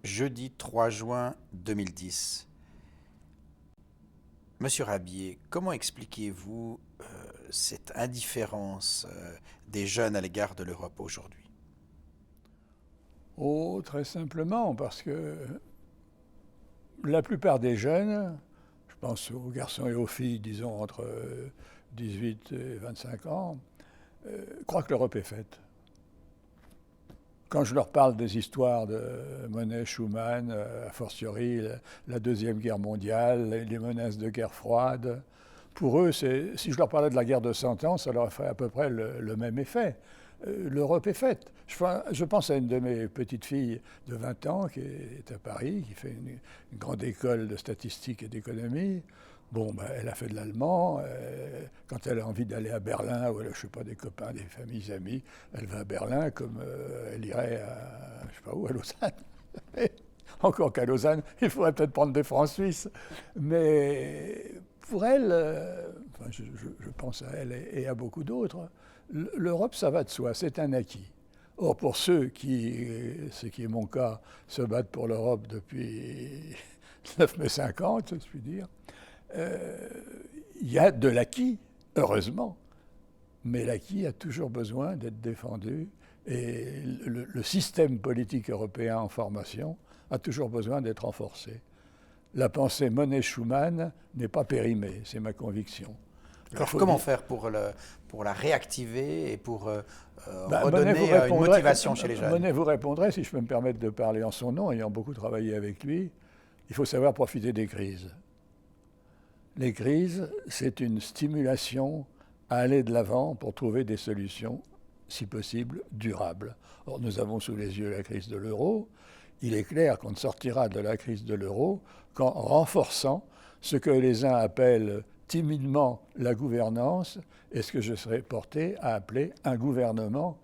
jeudi 3 juin 2010. Monsieur Rabier, comment expliquez-vous cette indifférence des jeunes à l'égard de l'Europe aujourd'hui? Oh, très simplement, parce que la plupart des jeunes, je pense aux garçons et aux filles, disons entre 18 et 25 ans, croient que l'Europe est faite. Quand je leur parle des histoires de Monnet, Schuman, a fortiori la Deuxième Guerre mondiale, les menaces de guerre froide, pour eux, si je leur parlais de la guerre de 100 ans, ça leur ferait à peu près le même effet. L'Europe est faite. Je pense à une de mes petites filles de 20 ans qui est à Paris, qui fait une grande école de statistique et d'économie. Bon, ben, elle a fait de l'allemand. Quand elle a envie d'aller à Berlin, ou elle a, je sais pas, des copains, des familles, amis, elle va à Berlin comme elle irait à, je sais pas où, à Lausanne. Encore qu'à Lausanne, il faudrait peut-être prendre des francs suisses. Mais pour elle, enfin, je pense à elle et à beaucoup d'autres, l'Europe, ça va de soi, c'est un acquis. Or, pour ceux qui, ce qui est mon cas, se battent pour l'Europe depuis 9 mai 50, je puis dire, il y a de l'acquis, heureusement, mais l'acquis a toujours besoin d'être défendu et le système politique européen en formation a toujours besoin d'être renforcé. La pensée Monnet-Schuman n'est pas périmée, c'est ma conviction. Alors comment faire pour la réactiver et pour Monnet redonner une motivation chez les jeunes? Monnet vous répondrait, si je peux me permettre de parler en son nom, ayant beaucoup travaillé avec lui, il faut savoir profiter des crises. Les crises, c'est une stimulation à aller de l'avant pour trouver des solutions, si possible, durables. Or, nous avons sous les yeux la crise de l'euro. Il est clair qu'on ne sortira de la crise de l'euro qu'en renforçant ce que les uns appellent timidement la gouvernance et ce que je serais porté à appeler un gouvernement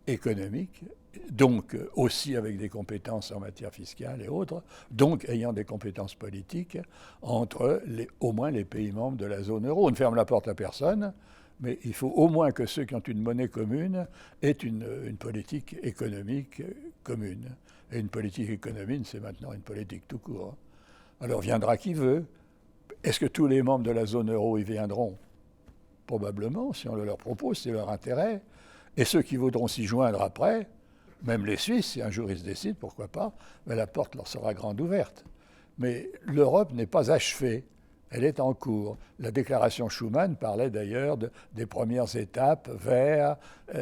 économique, donc aussi avec des compétences en matière fiscale et autres, donc ayant des compétences politiques entre au moins les pays membres de la zone euro. On ne ferme la porte à personne, mais il faut au moins que ceux qui ont une monnaie commune aient une politique économique commune. Et une politique économique, c'est maintenant une politique tout court. Alors viendra qui veut. Est-ce que tous les membres de la zone euro y viendront? Probablement, si on le leur propose, c'est leur intérêt. Et ceux qui voudront s'y joindre après, même les Suisses, si un jour ils se décident, pourquoi pas, mais la porte leur sera grande ouverte. Mais l'Europe n'est pas achevée, elle est en cours. La déclaration Schuman parlait d'ailleurs des premières étapes vers un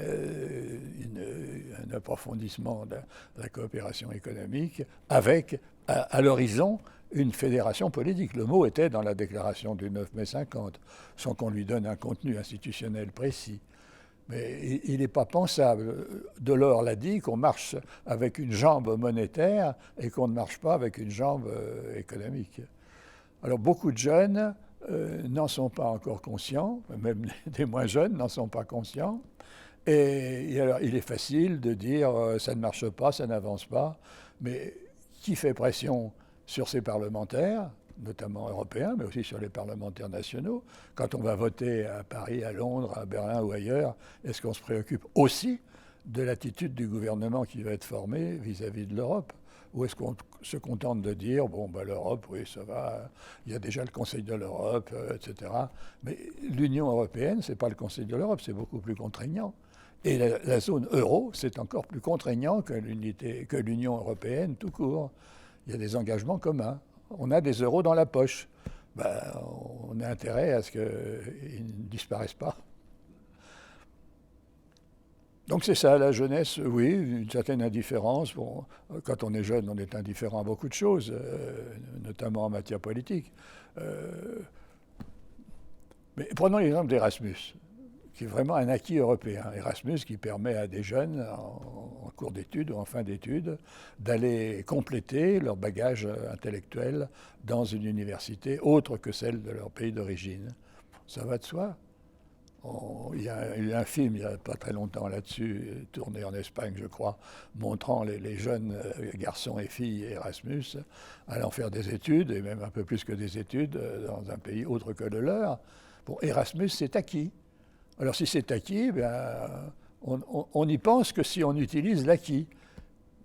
approfondissement de la coopération économique avec, à l'horizon, une fédération politique. Le mot était dans la déclaration du 9 mai 50, sans qu'on lui donne un contenu institutionnel précis. Mais il n'est pas pensable, Delors l'a dit, qu'on marche avec une jambe monétaire et qu'on ne marche pas avec une jambe économique. Alors beaucoup de jeunes n'en sont pas encore conscients, même des moins jeunes n'en sont pas conscients. Et alors, il est facile de dire ça ne marche pas, ça n'avance pas, mais qui fait pression sur ces parlementaires, notamment européens, mais aussi sur les parlementaires nationaux? Quand on va voter à Paris, à Londres, à Berlin ou ailleurs, est-ce qu'on se préoccupe aussi de l'attitude du gouvernement qui va être formé vis-à-vis de l'Europe? Ou est-ce qu'on se contente de dire, bon, ben, l'Europe, oui, ça va, il y a déjà le Conseil de l'Europe, etc. Mais l'Union européenne, ce n'est pas le Conseil de l'Europe, c'est beaucoup plus contraignant. Et la zone euro, c'est encore plus contraignant que l'Union européenne tout court. Il y a des engagements communs. On a des euros dans la poche. Ben, on a intérêt à ce qu'ils ne disparaissent pas. Donc c'est ça, la jeunesse, oui, une certaine indifférence. Bon, quand on est jeune, on est indifférent à beaucoup de choses, notamment en matière politique. Mais prenons l'exemple d'Erasmus, qui est vraiment un acquis européen. Erasmus qui permet à des jeunes en cours d'études ou en fin d'études d'aller compléter leur bagage intellectuel dans une université autre que celle de leur pays d'origine. Ça va de soi. Il y a eu un film il n'y a pas très longtemps là-dessus, tourné en Espagne je crois, montrant les jeunes garçons et filles Erasmus allant faire des études, et même un peu plus que des études, dans un pays autre que le leur. Bon, Erasmus c'est acquis. Alors si c'est acquis, on n'y pense que si on utilise l'acquis.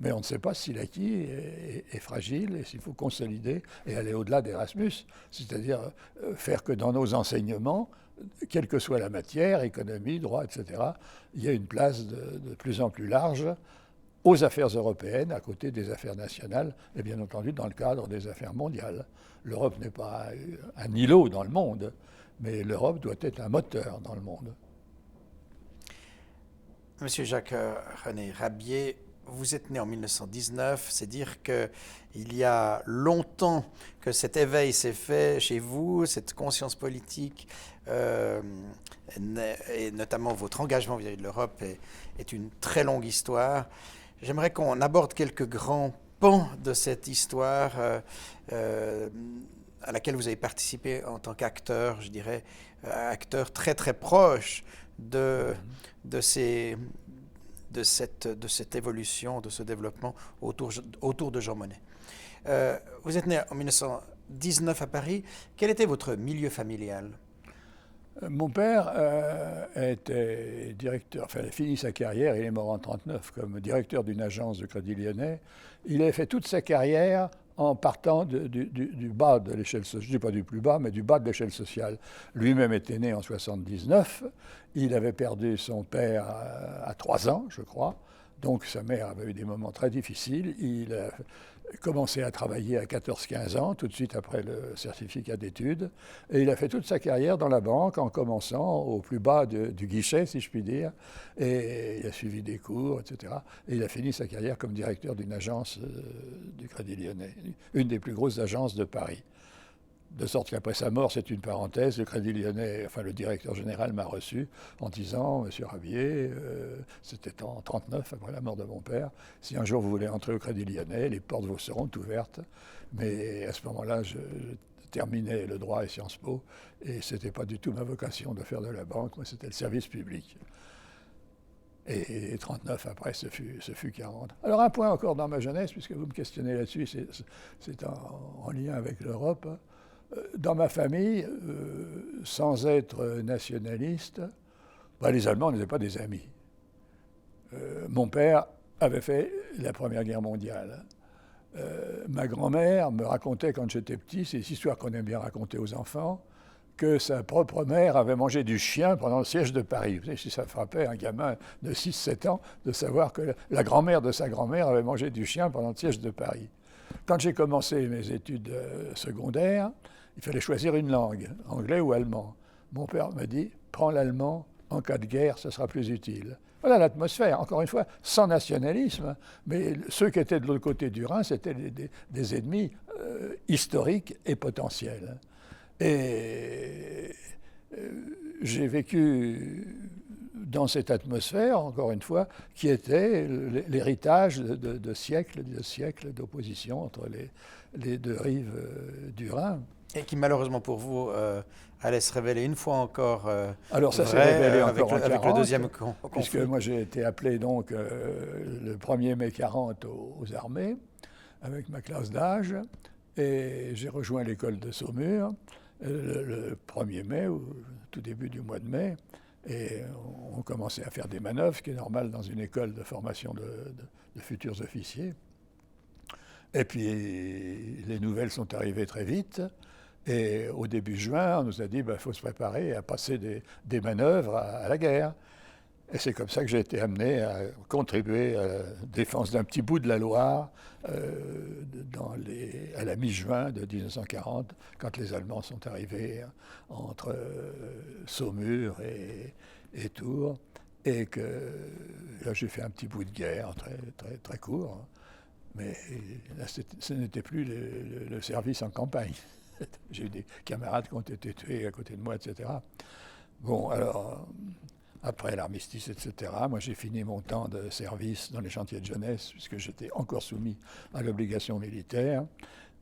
Mais on ne sait pas si l'acquis est fragile et s'il faut consolider et aller au-delà d'Erasmus, c'est-à-dire faire que dans nos enseignements, quelle que soit la matière, économie, droit, etc., il y a une place de plus en plus large aux affaires européennes à côté des affaires nationales et bien entendu dans le cadre des affaires mondiales. L'Europe n'est pas un îlot dans le monde, mais l'Europe doit être un moteur dans le monde. Monsieur Jacques-René Rabier, vous êtes né en 1919, c'est dire qu'il y a longtemps que cet éveil s'est fait chez vous, cette conscience politique, et notamment votre engagement vis-à-vis de l'Europe est une très longue histoire. J'aimerais qu'on aborde quelques grands pans de cette histoire à laquelle vous avez participé en tant qu'acteur, je dirais, acteur très très proche de cette évolution, de ce développement autour de Jean Monnet. Vous êtes né en 1919 à Paris. Quel était votre milieu familial? Mon père était directeur, enfin il a fini sa carrière, il est mort en 1939 comme directeur d'une agence de Crédit Lyonnais. Il a fait toute sa carrière en partant du bas de l'échelle sociale, je ne dis pas du plus bas, mais du bas de l'échelle sociale. Lui-même était né en 1979, il avait perdu son père à 3 ans, je crois, donc sa mère avait eu des moments très difficiles. Il a commencé à travailler à 14-15 ans, tout de suite après le certificat d'études, et il a fait toute sa carrière dans la banque en commençant au plus bas du guichet, si je puis dire, et il a suivi des cours, etc. Et il a fini sa carrière comme directeur d'une agence du Crédit Lyonnais, une des plus grosses agences de Paris. De sorte qu'après sa mort, c'est une parenthèse, le Crédit Lyonnais, enfin le directeur général m'a reçu en disant « Monsieur Rabier, c'était en 1939, après la mort de mon père, si un jour vous voulez entrer au Crédit Lyonnais, les portes vous seront ouvertes. » Mais à ce moment-là, je terminais le droit et Sciences Po, et ce n'était pas du tout ma vocation de faire de la banque, moi c'était le service public. Et 39 après, ce fut 40. Alors un point encore dans ma jeunesse, puisque vous me questionnez là-dessus, c'est en lien avec l'Europe. Dans ma famille, sans être nationaliste, les Allemands n'étaient pas des amis. Mon père avait fait la Première Guerre mondiale. Ma grand-mère me racontait quand j'étais petit, c'est des histoires qu'on aime bien raconter aux enfants, que sa propre mère avait mangé du chien pendant le siège de Paris. Vous savez, si ça frappait un gamin de 6-7 ans de savoir que la grand-mère de sa grand-mère avait mangé du chien pendant le siège de Paris. Quand j'ai commencé mes études secondaires, il fallait choisir une langue, anglais ou allemand. Mon père m'a dit, prends l'allemand, en cas de guerre, ce sera plus utile. Voilà l'atmosphère, encore une fois, sans nationalisme, mais ceux qui étaient de l'autre côté du Rhin, c'était des ennemis historiques et potentiels. Et j'ai vécu dans cette atmosphère, encore une fois, qui était l'héritage de siècles d'opposition entre les deux rives du Rhin. Et qui, malheureusement pour vous, allait se révéler une fois encore Alors ça s'est révélé encore avec le deuxième puisque moi j'ai été appelé donc le 1er mai 40 aux armées, avec ma classe d'âge, et j'ai rejoint l'école de Saumur le 1er mai, au tout début du mois de mai, et on commençait à faire des manœuvres, ce qui est normal dans une école de formation de futurs officiers. Et puis les nouvelles sont arrivées très vite. Et au début juin, on nous a dit qu'il faut se préparer à passer des manœuvres à la guerre. Et c'est comme ça que j'ai été amené à contribuer à la défense d'un petit bout de la Loire à la mi-juin de 1940, quand les Allemands sont arrivés entre Saumur et Tours. Et que là, j'ai fait un petit bout de guerre très, très, très court. Mais là, ce n'était plus le service en campagne. J'ai eu des camarades qui ont été tués à côté de moi, etc. Bon, alors, après l'armistice, etc., moi j'ai fini mon temps de service dans les chantiers de jeunesse, puisque j'étais encore soumis à l'obligation militaire.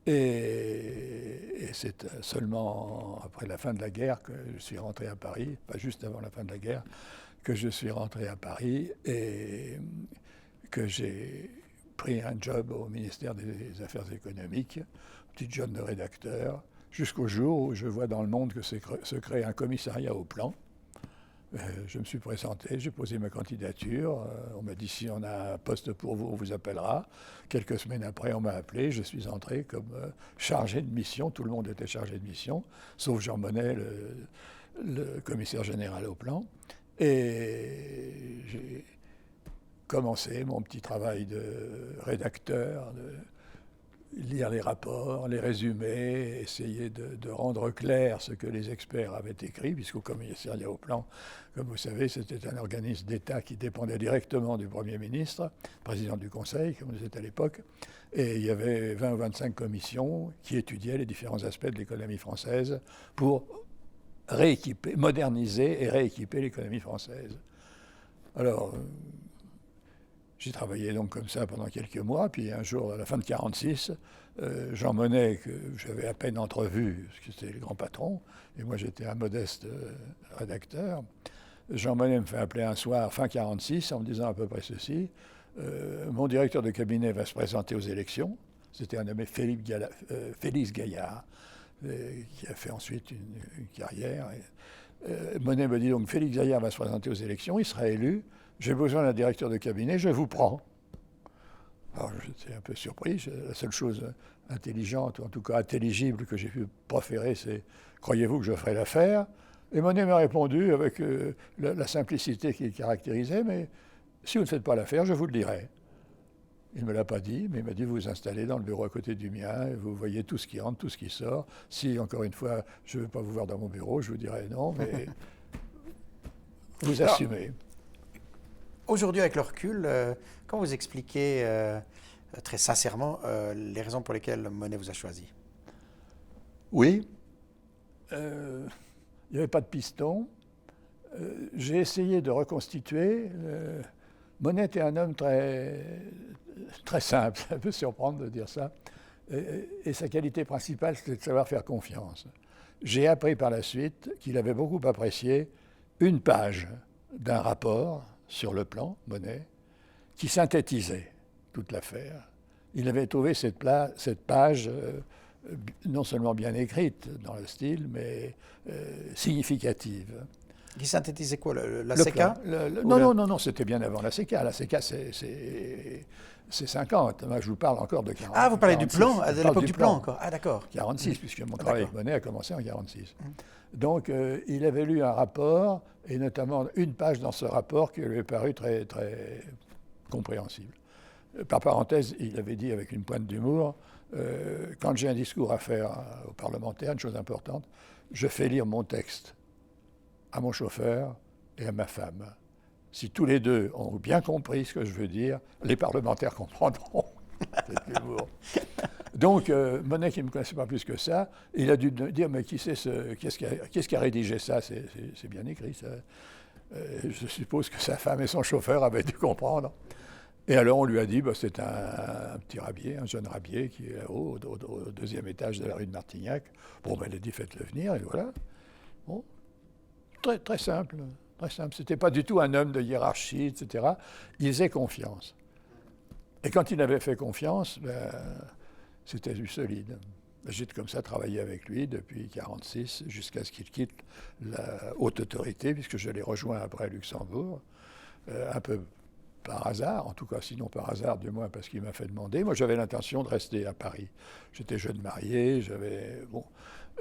Et c'est seulement après la fin de la guerre que je suis rentré à Paris, pas juste avant la fin de la guerre, que je suis rentré à Paris et que j'ai pris un job au ministère des Affaires économiques, petit job de rédacteur, jusqu'au jour où je vois dans le monde que se crée un commissariat au plan, Je me suis présenté, j'ai posé ma candidature. On m'a dit si on a un poste pour vous, on vous appellera. Quelques semaines après, on m'a appelé. Je suis entré comme chargé de mission. Tout le monde était chargé de mission, sauf Jean Monnet, le commissaire général au plan. Et j'ai commencé mon petit travail de rédacteur, de lire les rapports, les résumer, essayer de rendre clair ce que les experts avaient écrit, puisqu'au commissariat au plan, comme vous savez, c'était un organisme d'État qui dépendait directement du Premier ministre, président du Conseil, comme vous êtes à l'époque, et il y avait 20 ou 25 commissions qui étudiaient les différents aspects de l'économie française pour rééquiper, moderniser et rééquiper l'économie française. Alors, j'ai travaillé donc comme ça pendant quelques mois, puis un jour, à la fin de 1946, Jean Monnet, que j'avais à peine entrevu, parce que c'était le grand patron, et moi j'étais un modeste rédacteur, Jean Monnet me fait appeler un soir, fin 1946, en me disant à peu près ceci, mon directeur de cabinet va se présenter aux élections, c'était un nommé Félix Gaillard, qui a fait ensuite une carrière. Monnet me dit donc, Félix Gaillard va se présenter aux élections, il sera élu, j'ai besoin d'un directeur de cabinet, je vous prends. Alors j'étais un peu surpris. La seule chose intelligente, ou en tout cas intelligible, que j'ai pu proférer, c'est « Croyez-vous que je ferai l'affaire ?» Et Monnet m'a répondu avec la simplicité qui le caractérisait, « Mais si vous ne faites pas l'affaire, je vous le dirai. » Il ne me l'a pas dit, mais il m'a dit « Vous vous installez dans le bureau à côté du mien, et vous voyez tout ce qui entre, tout ce qui sort. Si, encore une fois, je ne veux pas vous voir dans mon bureau, je vous dirai non, mais vous assumez. » Aujourd'hui, avec le recul, comment vous expliquez très sincèrement les raisons pour lesquelles Monnet vous a choisi? Oui, il n'y avait pas de piston. J'ai essayé de reconstituer. Monnet était un homme très simple, ça peut surprendre de dire ça. Et sa qualité principale, c'était de savoir faire confiance. J'ai appris par la suite qu'il avait beaucoup apprécié une page d'un rapport sur le plan, Monnet, qui synthétisait toute l'affaire. Il avait trouvé cette page non seulement bien écrite dans le style, mais significative. Qui synthétisait quoi, la CK? Non, c'était bien avant la CK. La CK, c'est 50. Moi, je vous parle encore de 40. Ah, vous parlez 46. Du plan, à l'époque du plan encore. Ah, d'accord. 46, puisque mon travail avec Monnet a commencé en 46. Donc, il avait lu un rapport, et notamment une page dans ce rapport qui lui est paru très, très compréhensible. Par parenthèse, il avait dit avec une pointe d'humour, quand j'ai un discours à faire aux parlementaires, une chose importante, je fais lire mon texte à mon chauffeur et à ma femme. Si tous les deux ont bien compris ce que je veux dire, les parlementaires comprendront. C'est l'humour. Donc, Monnet, qui ne me connaissait pas plus que ça, il a dû me dire, mais qu'est-ce qui a rédigé ça? C'est bien écrit, ça. Je suppose que sa femme et son chauffeur avaient dû comprendre. Et alors, on lui a dit, c'est un petit rabier, un jeune rabier qui est au deuxième étage de la rue de Martignac. Bon, il a dit, faites-le venir, et voilà. Bon, très, très simple, très simple. C'était pas du tout un homme de hiérarchie, etc. Il faisait confiance. Et quand il avait fait confiance, c'était du solide. J'ai comme ça travaillé avec lui depuis 1946 jusqu'à ce qu'il quitte la haute autorité, puisque je l'ai rejoint après à Luxembourg, un peu par hasard, en tout cas, sinon par hasard, du moins parce qu'il m'a fait demander. Moi, j'avais l'intention de rester à Paris. J'étais jeune marié, bon.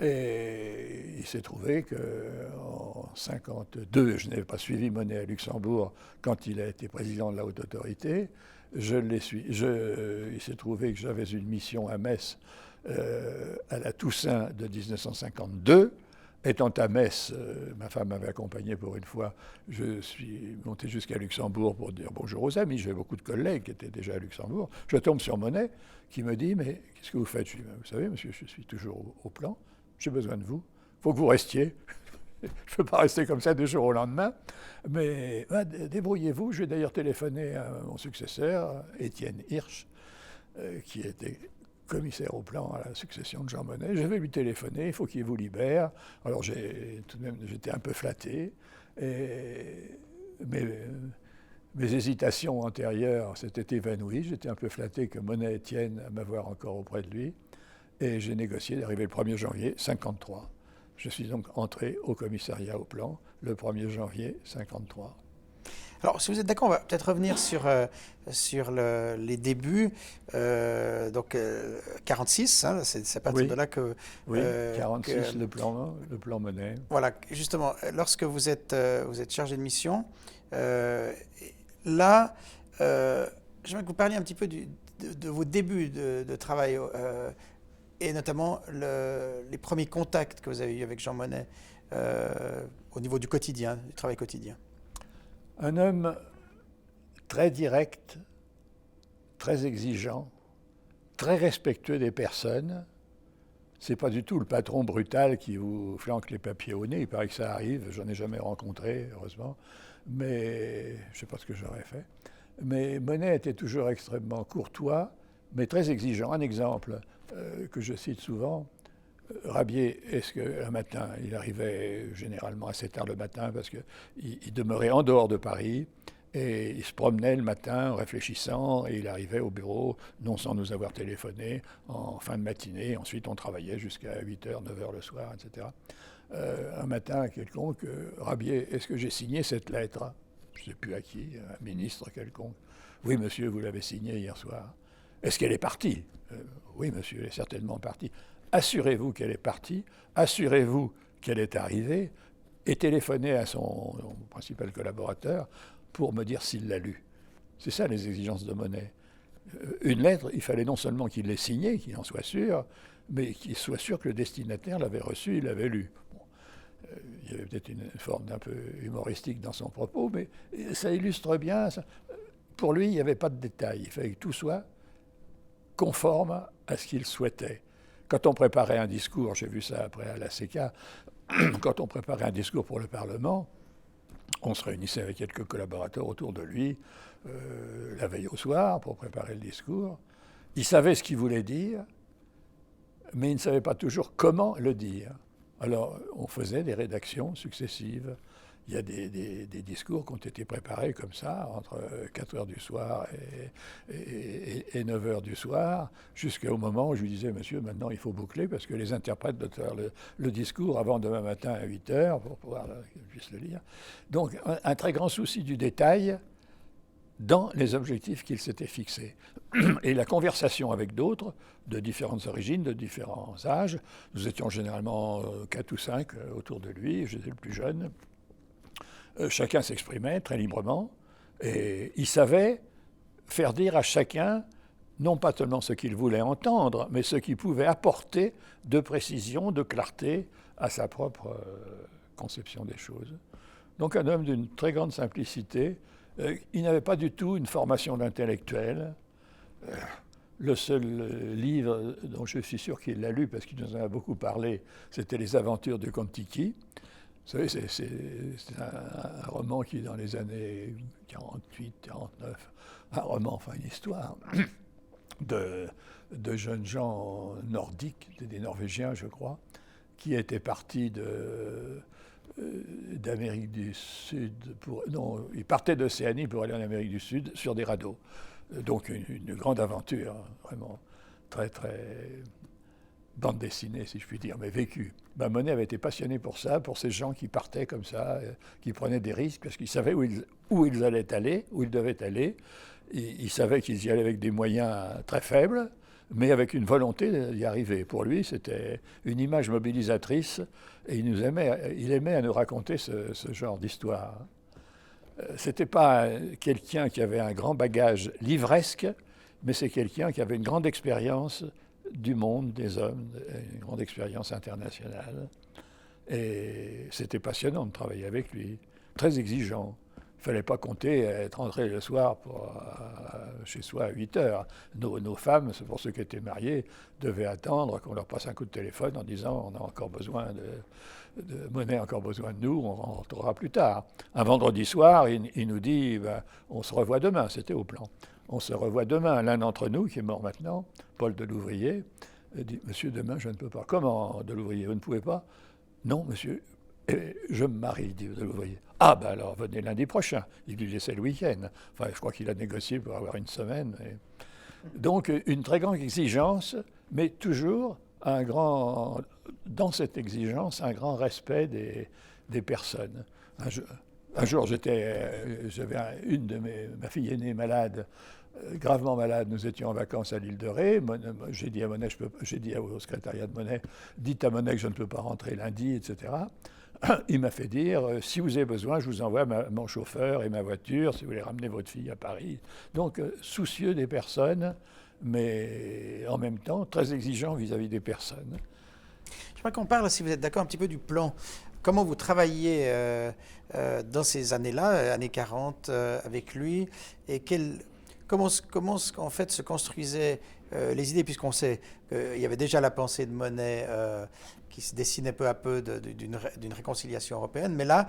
Et il s'est trouvé qu'en 1952, je n'avais pas suivi Monnet à Luxembourg quand il a été président de la haute autorité. Il s'est trouvé que j'avais une mission à Metz à la Toussaint de 1952. Étant à Metz, ma femme m'avait accompagné pour une fois, je suis monté jusqu'à Luxembourg pour dire bonjour aux amis. J'avais beaucoup de collègues qui étaient déjà à Luxembourg. Je tombe sur Monnet qui me dit, mais qu'est-ce que vous faites? Je dis, vous savez, monsieur, je suis toujours au plan, j'ai besoin de vous, il faut que vous restiez. Je ne peux pas rester comme ça du jour au lendemain, mais débrouillez-vous. Je vais d'ailleurs téléphoner à mon successeur, Étienne Hirsch, qui était commissaire au plan à la succession de Jean Monnet. Je vais lui téléphoner, il faut qu'il vous libère. Alors tout de même, j'étais un peu flatté. Mes hésitations antérieures s'étaient évanouies. J'étais un peu flatté que Monnet tienne à m'avoir encore auprès de lui. Et j'ai négocié d'arriver le 1er janvier 1953. Je suis donc entré au commissariat au plan le 1er janvier 1953. Alors, si vous êtes d'accord, on va peut-être revenir sur les débuts. Donc, 46, hein, c'est à partir de là que... Oui, 46, le plan Monet. Voilà, justement, lorsque vous êtes chargé de mission, là, j'aimerais que vous parliez un petit peu de vos débuts de travail, et notamment les premiers contacts que vous avez eus avec Jean Monnet au niveau du quotidien, du travail quotidien. Un homme très direct, très exigeant, très respectueux des personnes. C'est pas du tout le patron brutal qui vous flanque les papiers au nez. Il paraît que ça arrive. J'en ai jamais rencontré, heureusement. Mais je sais pas ce que j'aurais fait. Mais Monnet était toujours extrêmement courtois, mais très exigeant. Un exemple que je cite souvent. Rabier, est-ce qu'un matin, il arrivait généralement assez tard le matin parce qu'il demeurait en dehors de Paris et il se promenait le matin en réfléchissant et il arrivait au bureau, non sans nous avoir téléphoné, en fin de matinée. Ensuite, on travaillait jusqu'à 8h, 9h le soir, etc. Un matin quelconque, Rabier, est-ce que j'ai signé cette lettre? Je ne sais plus à qui, un ministre quelconque. Oui, monsieur, vous l'avez signée hier soir. Est-ce qu'elle est partie? Oui, monsieur, elle est certainement partie. Assurez-vous qu'elle est partie, assurez-vous qu'elle est arrivée, et téléphonez à son principal collaborateur pour me dire s'il l'a lue. C'est ça les exigences de Monnet. Une lettre, il fallait non seulement qu'il l'ait signée, qu'il en soit sûr, mais qu'il soit sûr que le destinataire l'avait reçue, il l'avait lue. Bon, il y avait peut-être une forme d'un peu humoristique dans son propos, mais ça illustre bien. Ça. Pour lui, il n'y avait pas de détails. Il fallait que tout soit conforme à ce qu'il souhaitait. Quand on préparait un discours, j'ai vu ça après à la CK, quand on préparait un discours pour le Parlement, on se réunissait avec quelques collaborateurs autour de lui la veille au soir pour préparer le discours. Il savait ce qu'il voulait dire, mais il ne savait pas toujours comment le dire. Alors on faisait des rédactions successives. Il y a des discours qui ont été préparés comme ça, entre 4 heures du soir et 9 heures du soir, jusqu'au moment où je lui disais, monsieur, maintenant il faut boucler, parce que les interprètes doivent faire le discours avant demain matin à 8 heures, pour pouvoir qu'ils puissent le lire. Donc un très grand souci du détail dans les objectifs qu'il s'était fixés. Et la conversation avec d'autres, de différentes origines, de différents âges, nous étions généralement 4 ou 5 autour de lui, j'étais le plus jeune. Chacun s'exprimait très librement et il savait faire dire à chacun non pas seulement ce qu'il voulait entendre, mais ce qu'il pouvait apporter de précision, de clarté à sa propre conception des choses. Donc un homme d'une très grande simplicité. Il n'avait pas du tout une formation d'intellectuel. Le seul livre dont je suis sûr qu'il l'a lu, parce qu'il nous en a beaucoup parlé, c'était Les Aventures de Kon-Tiki. Vous savez, c'est un roman qui, dans les années 48, 49, un roman, enfin une histoire de jeunes gens nordiques, des Norvégiens, je crois, qui étaient partis d'Amérique du Sud. Ils partaient d'Océanie pour aller en Amérique du Sud sur des radeaux. Donc une grande aventure, vraiment très, très bande dessinée, si je puis dire, mais vécue. Monnet avait été passionné pour ça, pour ces gens qui partaient comme ça, qui prenaient des risques, parce qu'ils savaient où ils allaient aller, où ils devaient aller. Ils savaient qu'ils y allaient avec des moyens très faibles, mais avec une volonté d'y arriver. Pour lui, c'était une image mobilisatrice, et il aimait à nous raconter ce genre d'histoire. C'était pas quelqu'un qui avait un grand bagage livresque, mais c'est quelqu'un qui avait une grande expérience du monde, des hommes, une grande expérience internationale. Et c'était passionnant de travailler avec lui, très exigeant. Il ne fallait pas compter être rentré le soir chez soi à 8 heures. Nos femmes, c'est pour ceux qui étaient mariés, devaient attendre qu'on leur passe un coup de téléphone en disant on a encore besoin Monnet a encore besoin de nous, on rentrera plus tard. Un vendredi soir, il nous dit on se revoit demain, c'était au plan. On se revoit demain. L'un d'entre nous, qui est mort maintenant, Paul Delouvrier, dit monsieur, demain je ne peux pas. Comment, Delouvrier, vous ne pouvez pas? Non, monsieur, je me marie, dit Delouvrier. Ah, ben alors venez lundi prochain. Il lui laissait le week-end. Enfin, je crois qu'il a négocié pour avoir une semaine. Donc, une très grande exigence, mais toujours un grand dans cette exigence un grand respect des personnes. Un jour, j'avais ma fille aînée malade, gravement malade. Nous étions en vacances à l'île de Ré. J'ai dit à Monet, j'ai dit au secrétariat de Monet, dites à Monet que je ne peux pas rentrer lundi, etc. Il m'a fait dire, si vous avez besoin, je vous envoie mon chauffeur et ma voiture, si vous voulez ramener votre fille à Paris. Donc, soucieux des personnes, mais en même temps très exigeant vis-à-vis des personnes. Je crois qu'on parle, si vous êtes d'accord, un petit peu du plan. Comment vous travaillez dans ces années-là, années 40, avec lui, et comment en fait se construisaient les idées, puisqu'on sait qu'il y avait déjà la pensée de Monet qui se dessinait peu à peu d'une réconciliation européenne, mais là,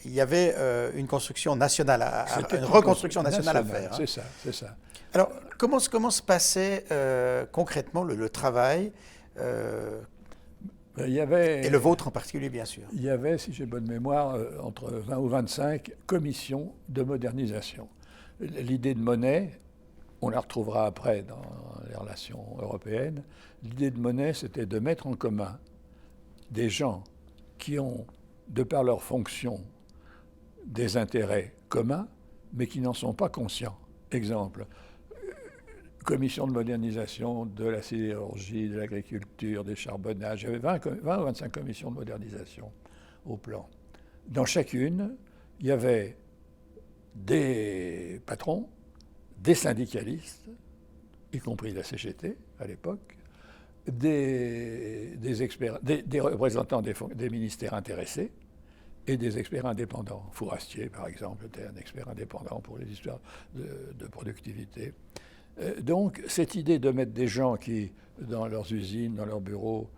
il y avait une construction nationale, une reconstruction nationale à faire. Hein. C'est ça. Alors, comment se passait concrètement le travail et le vôtre en particulier, bien sûr? Il y avait, si j'ai bonne mémoire, entre 20 ou 25 commissions de modernisation. L'idée de Monet, on la retrouvera après dans les relations européennes, l'idée de Monet, c'était de mettre en commun des gens qui ont, de par leur fonction, des intérêts communs, mais qui n'en sont pas conscients. Exemple, commission de modernisation de la sidérurgie, de l'agriculture, des charbonnages. Il y avait 20 ou 25 commissions de modernisation au plan. Dans chacune, il y avait des patrons, des syndicalistes, y compris la CGT à l'époque, des représentants des ministères intéressés et des experts indépendants. Fourastier, par exemple, était un expert indépendant pour les histoires de productivité. Donc, cette idée de mettre des gens qui, dans leurs usines, dans leurs bureaux,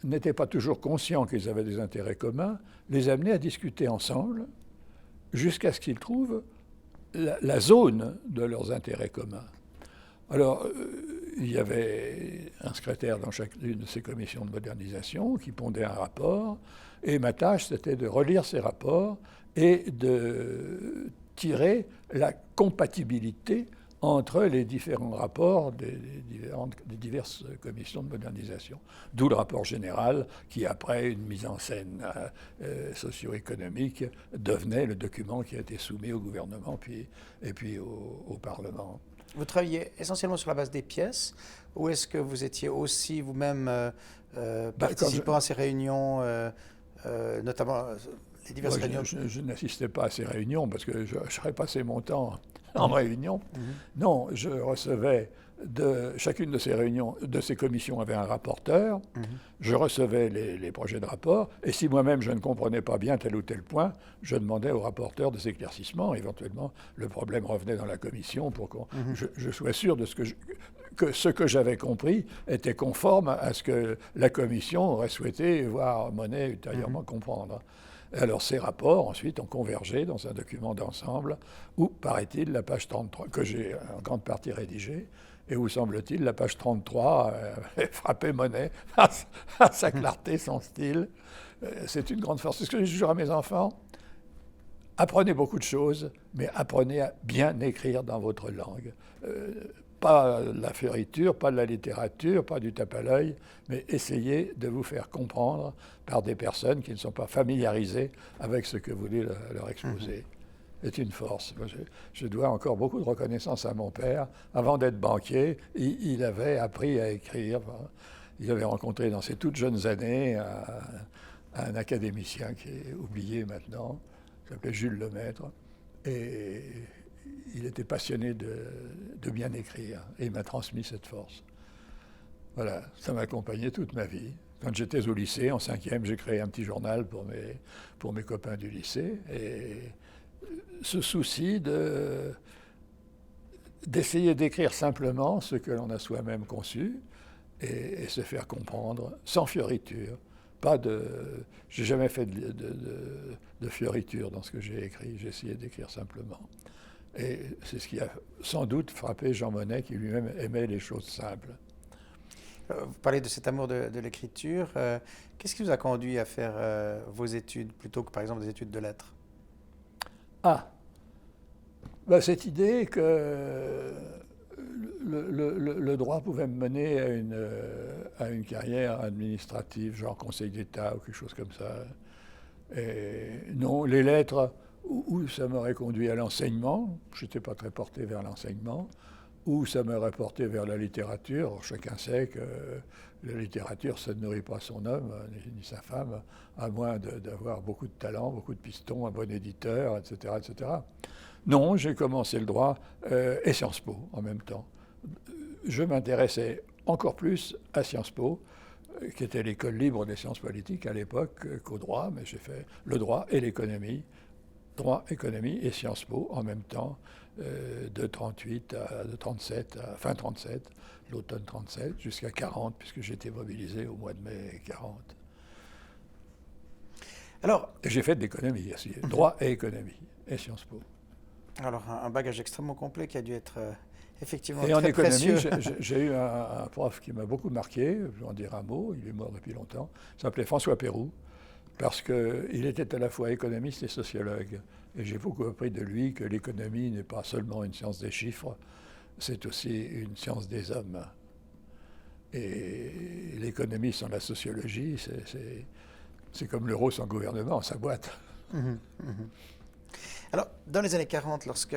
n'étaient pas toujours conscients qu'ils avaient des intérêts communs, les amenait à discuter ensemble jusqu'à ce qu'ils trouvent la zone de leurs intérêts communs. Alors, il y avait un secrétaire dans chacune de ces commissions de modernisation qui pondait un rapport, et ma tâche, c'était de relire ces rapports et de tirer la compatibilité entre les différents rapports des diverses commissions de modernisation. D'où le rapport général qui, après une mise en scène socio-économique, devenait le document qui a été soumis au gouvernement et puis au Parlement. Vous travailliez essentiellement sur la base des pièces, ou est-ce que vous étiez aussi vous-même participant à ces réunions, notamment les diverses réunions? Je n'assistais pas à ces réunions parce que je serais passé mon temps en réunion. Non, je recevais chacune de ces réunions, de ces commissions avait un rapporteur. Je recevais les projets de rapport, et si moi-même je ne comprenais pas bien tel ou tel point, je demandais au rapporteur des éclaircissements. Éventuellement, le problème revenait dans la commission pour que je sois sûr de que ce que j'avais compris était conforme à ce que la commission aurait souhaité voir Monet ultérieurement comprendre. Alors ces rapports, ensuite, ont convergé dans un document d'ensemble où, paraît-il, la page 33, que j'ai en grande partie rédigée, et où, semble-t-il, la page 33 frappait Monet à sa clarté, son style. C'est une grande force. C'est ce que je dis toujours à mes enfants. Apprenez beaucoup de choses, mais apprenez à bien écrire dans votre langue. Pas de la fioriture, pas de la littérature, pas du tape à l'œil, mais essayez de vous faire comprendre par des personnes qui ne sont pas familiarisées avec ce que vous voulez leur exposer. C'est une force. Je dois encore beaucoup de reconnaissance à mon père. Avant d'être banquier, il avait appris à écrire. Il avait rencontré dans ses toutes jeunes années un académicien qui est oublié maintenant, qui s'appelait Jules Lemaître. Et il était passionné de bien écrire et il m'a transmis cette force. Voilà, ça m'a accompagné toute ma vie. Quand j'étais au lycée, en 5e, j'ai créé un petit journal pour mes copains du lycée. Et ce souci d'essayer d'écrire simplement ce que l'on a soi-même conçu et se faire comprendre sans fioriture. J'ai jamais fait de fioriture dans ce que j'ai écrit. J'ai essayé d'écrire simplement. Et c'est ce qui a sans doute frappé Jean Monnet, qui lui-même aimait les choses simples. Vous parlez de cet amour de l'écriture. Qu'est-ce qui vous a conduit à faire vos études plutôt que, par exemple, des études de lettres? Cette idée que le droit pouvait me mener à une carrière administrative, genre Conseil d'État ou quelque chose comme ça. Et non, les lettres, où ça m'aurait conduit à l'enseignement, je n'étais pas très porté vers l'enseignement, ou ça m'aurait porté vers la littérature. Alors, chacun sait que la littérature, ça ne nourrit pas son homme, ni sa femme, à moins d'avoir beaucoup de talent, beaucoup de pistons, un bon éditeur, etc. etc. Non, j'ai commencé le droit et Sciences Po en même temps. Je m'intéressais encore plus à Sciences Po, qui était l'école libre des sciences politiques à l'époque, qu'au droit, mais j'ai fait le droit et l'économie, droit, économie et Sciences Po en même temps, de 38 de 37 à fin 37, l'automne 37, jusqu'à 40, puisque j'étais mobilisé au mois de mai 40. Alors, et j'ai fait de l'économie aussi, droit et économie, et Sciences Po. Alors, un bagage extrêmement complet qui a dû être effectivement et très en économie, précieux. j'ai eu un prof qui m'a beaucoup marqué, je vais en dire un mot, il est mort depuis longtemps, il s'appelait François Pérou, parce qu'il était à la fois économiste et sociologue. Et j'ai beaucoup appris de lui que l'économie n'est pas seulement une science des chiffres, c'est aussi une science des hommes. Et l'économie sans la sociologie, c'est comme l'euro sans gouvernement, sa boîte. Alors, dans les années 40, lorsque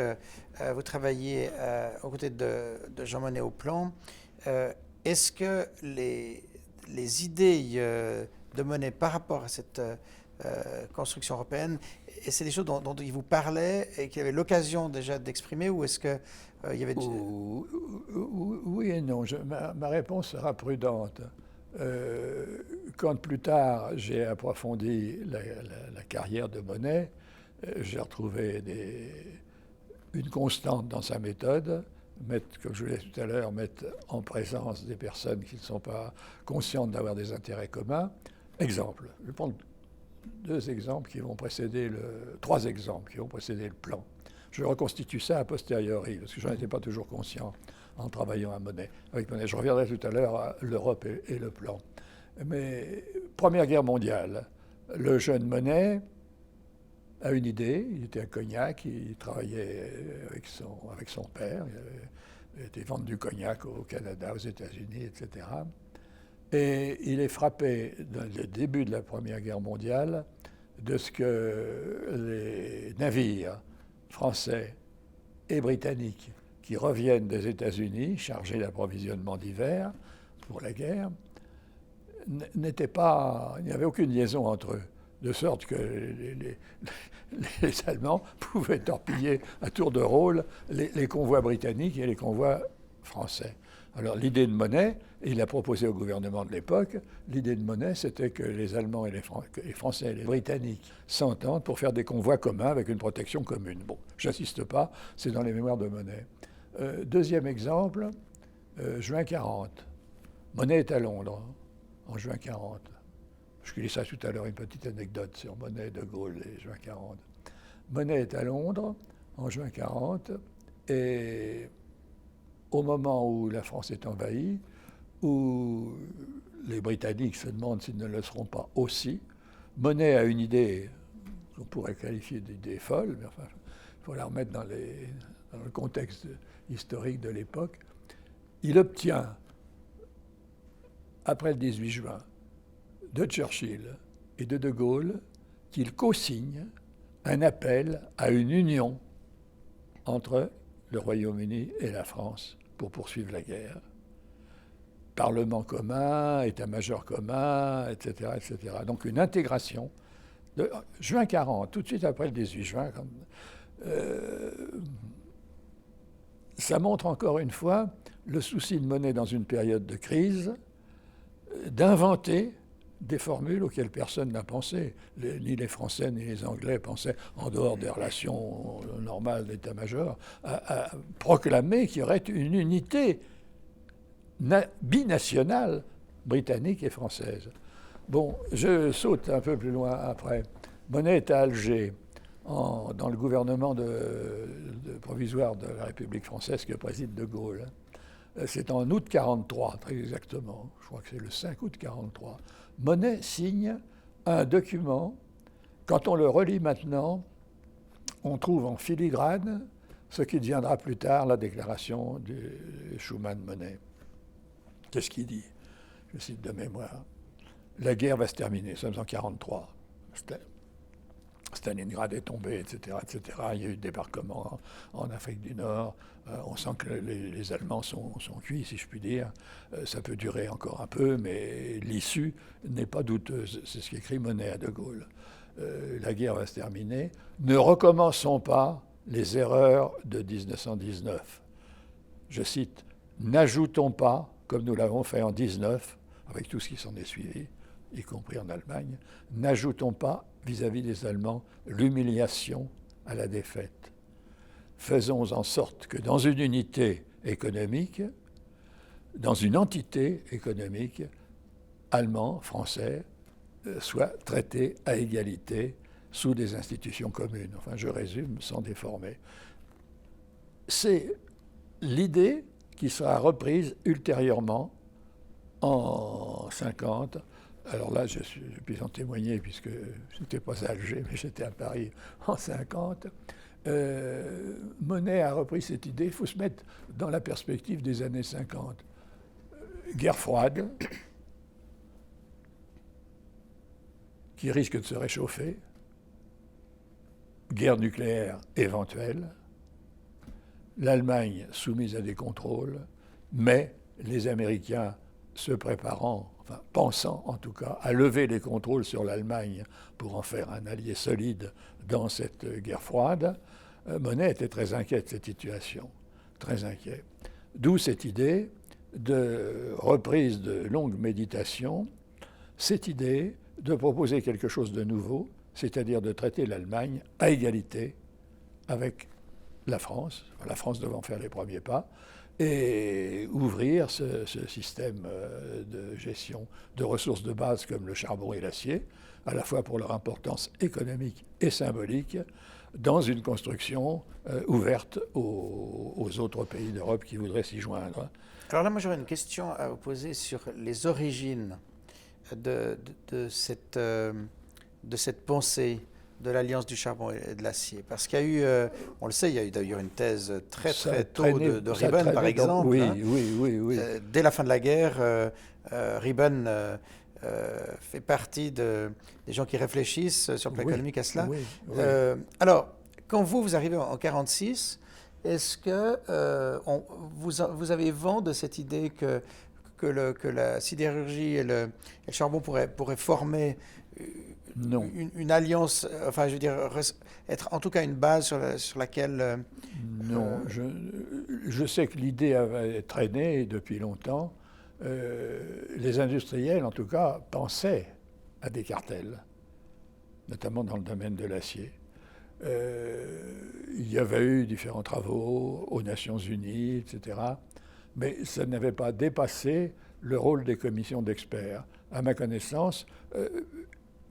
vous travailliez aux côtés de Jean Monnet au plan, est-ce que les idées de Monnet par rapport à cette construction européenne, et c'est des choses dont il vous parlait et qu'il avait l'occasion déjà d'exprimer, ou est-ce qu'il y avait... Oui et non. Ma réponse sera prudente. Quand plus tard j'ai approfondi la carrière de Monnet, j'ai retrouvé une constante dans sa méthode, comme je vous l'ai dit tout à l'heure, mettre en présence des personnes qui ne sont pas conscientes d'avoir des intérêts communs. Exemple, je vais prendre trois exemples qui vont précéder le plan. Je reconstitue ça a posteriori, parce que je n'en étais pas toujours conscient en travaillant avec Monnet. Je reviendrai tout à l'heure à l'Europe et le plan. Mais Première Guerre mondiale, le jeune Monnet a une idée, il était à Cognac, il travaillait avec son père, il était vendre du cognac au Canada, aux États-Unis, etc. Et il est frappé, dans le début de la Première Guerre mondiale, de ce que les navires français et britanniques qui reviennent des États-Unis, chargés d'approvisionnement d'hiver pour la guerre, il n'y avait aucune liaison entre eux, de sorte que les Allemands pouvaient torpiller à tour de rôle les convois britanniques et les convois français. Alors l'idée de Monnet, il l'a proposé au gouvernement de l'époque, l'idée de Monnet c'était que les Allemands et les Français et les Britanniques s'entendent pour faire des convois communs avec une protection commune. Bon, j'insiste pas, c'est dans les mémoires de Monnet. Deuxième exemple, juin 40. Monnet est à Londres en juin 40. Je vous dis ça tout à l'heure, une petite anecdote sur Monnet, De Gaulle et juin 40. Monnet est à Londres en juin 40 et au moment où la France est envahie, où les Britanniques se demandent s'ils ne le seront pas aussi, Monnet a une idée qu'on pourrait qualifier d'idée folle, mais enfin, il faut la remettre dans le contexte historique de l'époque. Il obtient, après le 18 juin, de Churchill et de Gaulle, qu'ils co-signent un appel à une union entre le Royaume-Uni et la France pour poursuivre la guerre. Parlement commun, état-major commun, etc., etc. Donc une intégration. De juin 40, tout de suite après le 18 juin, ça montre encore une fois le souci de Monnet dans une période de crise d'inventer des formules auxquelles personne n'a pensé. Ni les Français ni les Anglais pensaient, en dehors des relations normales d'état-major, à proclamer qu'il y aurait une unité binationale britannique et française. Bon, je saute un peu plus loin après. Monnet est à Alger, dans le gouvernement provisoire de la République française que préside De Gaulle. C'est en août 1943, très exactement. Je crois que c'est le 5 août 1943. Monnet signe un document. Quand on le relit maintenant, on trouve en filigrane ce qui deviendra plus tard la déclaration de Schuman-Monnet. Qu'est-ce qu'il dit ? je cite de mémoire, la guerre va se terminer, nous sommes en 1943. Stalingrad est tombé, etc., etc. Il y a eu des débarquements en Afrique du Nord. On sent que les Allemands sont cuits, si je puis dire. Ça peut durer encore un peu, mais l'issue n'est pas douteuse. C'est ce qu'écrit Monet à De Gaulle. La guerre va se terminer. Ne recommençons pas les erreurs de 1919. Je cite, n'ajoutons pas, comme nous l'avons fait en 19, avec tout ce qui s'en est suivi, y compris en Allemagne, n'ajoutons pas vis-à-vis des Allemands l'humiliation à la défaite. Faisons en sorte que dans une unité économique, dans une entité économique, Allemands, Français, soient traités à égalité sous des institutions communes. Enfin, je résume sans déformer. C'est l'idée qui sera reprise ultérieurement en 50. Alors là, je puis en témoigner puisque je n'étais pas à Alger, mais j'étais à Paris en 50. Monet a repris cette idée. Il faut se mettre dans la perspective des années 50. Guerre froide, qui risque de se réchauffer, guerre nucléaire éventuelle, l'Allemagne soumise à des contrôles, mais les Américains se préparant, enfin pensant en tout cas, à lever les contrôles sur l'Allemagne pour en faire un allié solide dans cette guerre froide. Monet était très inquiet de cette situation, très inquiet. D'où cette idée de reprise de longue méditation, cette idée de proposer quelque chose de nouveau, c'est-à-dire de traiter l'Allemagne à égalité avec la France devant faire les premiers pas, et ouvrir ce système de gestion de ressources de base comme le charbon et l'acier, à la fois pour leur importance économique et symbolique, dans une construction ouverte aux autres pays d'Europe qui voudraient s'y joindre. Alors là, moi j'aurais une question à vous poser sur les origines de cette pensée de l'alliance du charbon et de l'acier. Parce qu'il y a eu, on le sait, il y a eu d'ailleurs une thèse très tôt de Ribben, par exemple. Oui. Dès la fin de la guerre, Ribben fait partie des gens qui réfléchissent sur le plan économique à cela. Alors, quand vous arrivez en 1946, est-ce que vous avez vent de cette idée que la sidérurgie et le charbon pourraient former une alliance, enfin je veux dire, être en tout cas une base sur laquelle... Non, je sais que l'idée avait traîné depuis longtemps. Les industriels, en tout cas, pensaient à des cartels, notamment dans le domaine de l'acier. Il y avait eu différents travaux aux Nations Unies, etc., mais ça n'avait pas dépassé le rôle des commissions d'experts. À ma connaissance,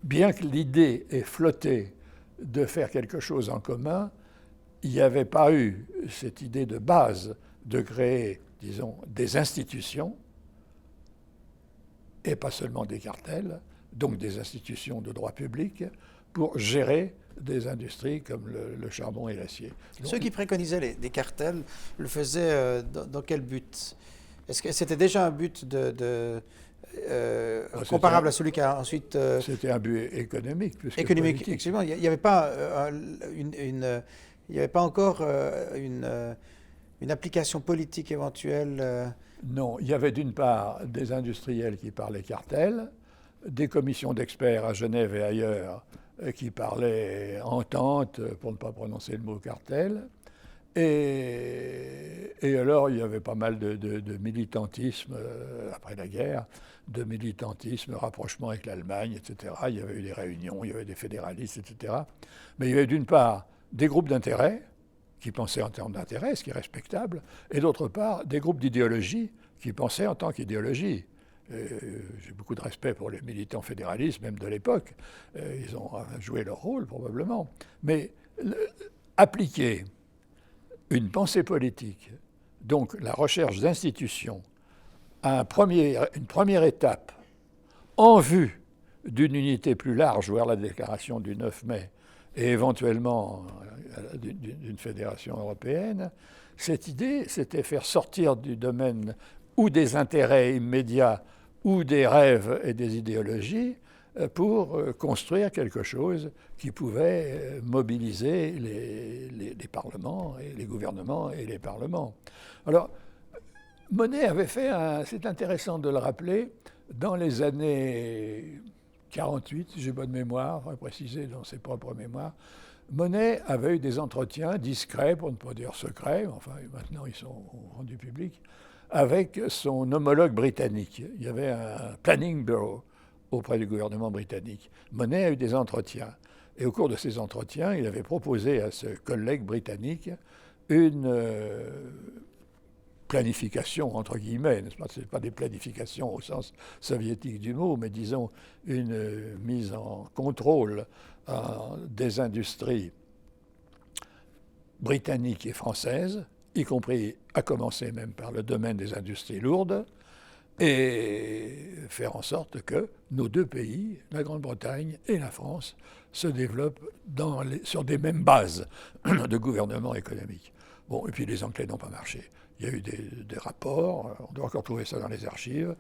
bien que l'idée ait flotté de faire quelque chose en commun, il n'y avait pas eu cette idée de base de créer, disons, des institutions, et pas seulement des cartels, donc des institutions de droit public, pour gérer des industries comme le charbon et l'acier. Ceux qui préconisaient des cartels le faisaient dans quel but? Est-ce que c'était déjà un but comparable à celui qui a ensuite... C'était un but économique plus économique, politique. Excusez-moi, il n'y avait pas il n'y avait pas encore une application politique éventuelle. Non, il y avait d'une part des industriels qui parlaient cartel, des commissions d'experts à Genève et ailleurs qui parlaient entente, pour ne pas prononcer le mot cartel. Et alors, il y avait pas mal de militantisme après la guerre, de militantisme, rapprochement avec l'Allemagne, etc. Il y avait eu des réunions, il y avait des fédéralistes, etc. Mais il y avait d'une part des groupes d'intérêt qui pensaient en termes d'intérêt, ce qui est respectable, et d'autre part des groupes d'idéologie qui pensaient en tant qu'idéologie. J'ai beaucoup de respect pour les militants fédéralistes, même de l'époque. Ils ont joué leur rôle, probablement. Mais appliquer une pensée politique, donc la recherche d'institutions, à une première étape en vue d'une unité plus large, voire la déclaration du 9 mai, et éventuellement d'une fédération européenne, cette idée, c'était faire sortir du domaine ou des intérêts immédiats ou des rêves et des idéologies pour construire quelque chose qui pouvait mobiliser les parlements, et les gouvernements et les parlements. Alors, Monnet avait fait, c'est intéressant de le rappeler, dans les années 48, si j'ai bonne mémoire, il faut préciser dans ses propres mémoires, Monnet avait eu des entretiens discrets, pour ne pas dire secrets, enfin maintenant ils sont rendus publics, avec son homologue britannique. Il y avait un planning bureau auprès du gouvernement britannique. Monnet a eu des entretiens. Et au cours de ces entretiens, il avait proposé à ce collègue britannique une planification, entre guillemets, n'est-ce pas ? Ce n'est pas des planifications au sens soviétique du mot, mais disons une mise en contrôle des industries britanniques et françaises, y compris à commencer même par le domaine des industries lourdes, et faire en sorte que nos deux pays, la Grande-Bretagne et la France, se développent sur des mêmes bases de gouvernement économique. Bon, et puis les Anglais n'ont pas marché. Il y a eu des rapports, on doit encore trouver ça dans les archives,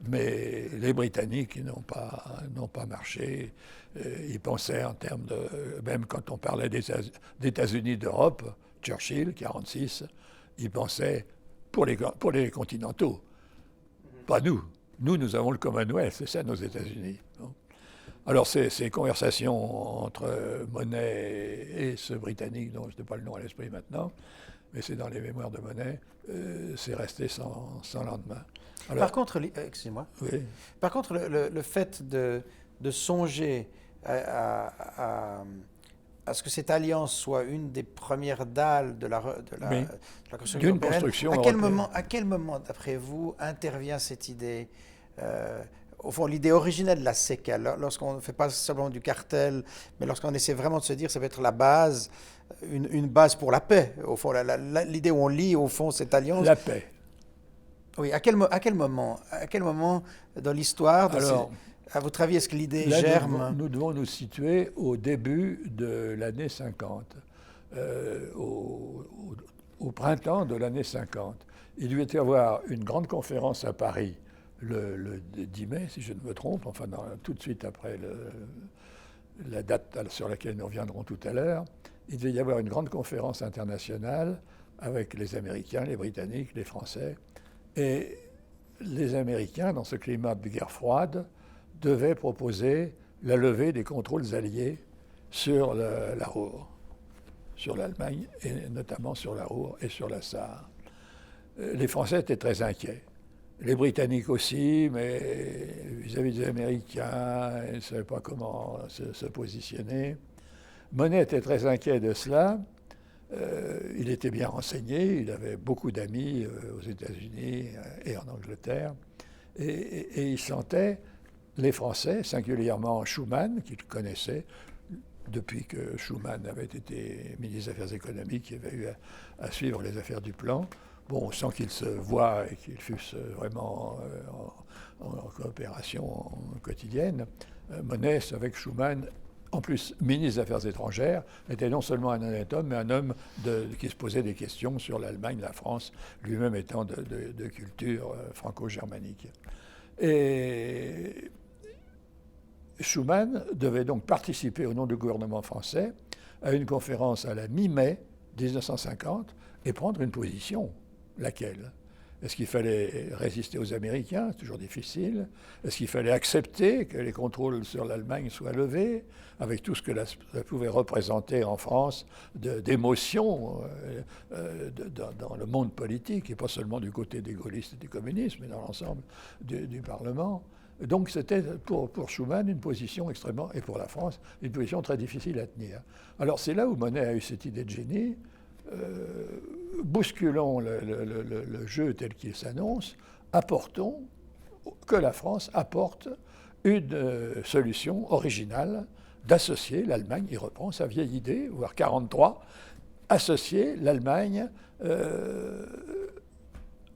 mais les Britanniques n'ont pas marché. Ils pensaient en termes de... Même quand on parlait des États-Unis d'Europe, Churchill, 1946, il pensait pour les continentaux. Pas nous. Nous avons le Commonwealth, c'est ça nos États-Unis. Alors ces conversations entre Monnet et ce Britannique, dont je n'ai pas le nom à l'esprit maintenant, mais c'est dans les mémoires de Monnet, c'est resté sans lendemain. Alors, par contre, excusez-moi. Oui. Par contre, le fait de songer à ce que cette alliance soit une des premières dalles de la construction européenne, construction à quel moment, d'après vous, intervient cette idée au fond, l'idée originelle de la CECA, lorsqu'on ne fait pas seulement du cartel, mais lorsqu'on essaie vraiment de se dire que ça va être la base, une base pour la paix, au fond, l'idée où on lie, au fond, cette alliance. La paix. Oui, à quel moment dans l'histoire, à votre avis, est-ce que l'idée germe? Nous devons nous situer au début de l'année 50, au printemps de l'année 50. Il devait y avoir une grande conférence à Paris le 10 mai, si je ne me trompe, enfin tout de suite après la date sur laquelle nous reviendrons tout à l'heure. Il devait y avoir une grande conférence internationale avec les Américains, les Britanniques, les Français. Et les Américains, dans ce climat de guerre froide, devaient proposer la levée des contrôles alliés sur la Ruhr, sur l'Allemagne, et notamment sur la Ruhr et sur la Sarre. Les Français étaient très inquiets. Les Britanniques aussi, mais vis-à-vis des Américains, ils ne savaient pas comment se positionner. Monnet était très inquiet de cela. Il était bien renseigné, il avait beaucoup d'amis aux États-Unis et en Angleterre. Et il sentait les Français, singulièrement Schuman, qu'il connaissait depuis que Schuman avait été ministre des Affaires économiques, il avait eu à suivre les affaires du plan. Bon, sans qu'ils se voient et qu'ils fussent vraiment en coopération quotidienne, Monnet, avec Schuman, en plus ministre des Affaires étrangères, était non seulement un honnête homme, mais un homme qui se posait des questions sur l'Allemagne, la France, lui-même étant de culture franco-germanique. Et Schuman devait donc participer au nom du gouvernement français à une conférence à la mi-mai 1950 et prendre une position. Laquelle ? Est-ce qu'il fallait résister aux Américains ? C'est toujours difficile. Est-ce qu'il fallait accepter que les contrôles sur l'Allemagne soient levés, avec tout ce que ça pouvait représenter en France d'émotions dans le monde politique, et pas seulement du côté des gaullistes et des communistes, mais dans l'ensemble du Parlement. Donc c'était pour Schuman une position extrêmement, et pour la France, une position très difficile à tenir. Alors c'est là où Monnet a eu cette idée de génie. Bousculons le jeu tel qu'il s'annonce, apportons que la France apporte une solution originale d'associer l'Allemagne, il reprend sa vieille idée, voire 1943, associer l'Allemagne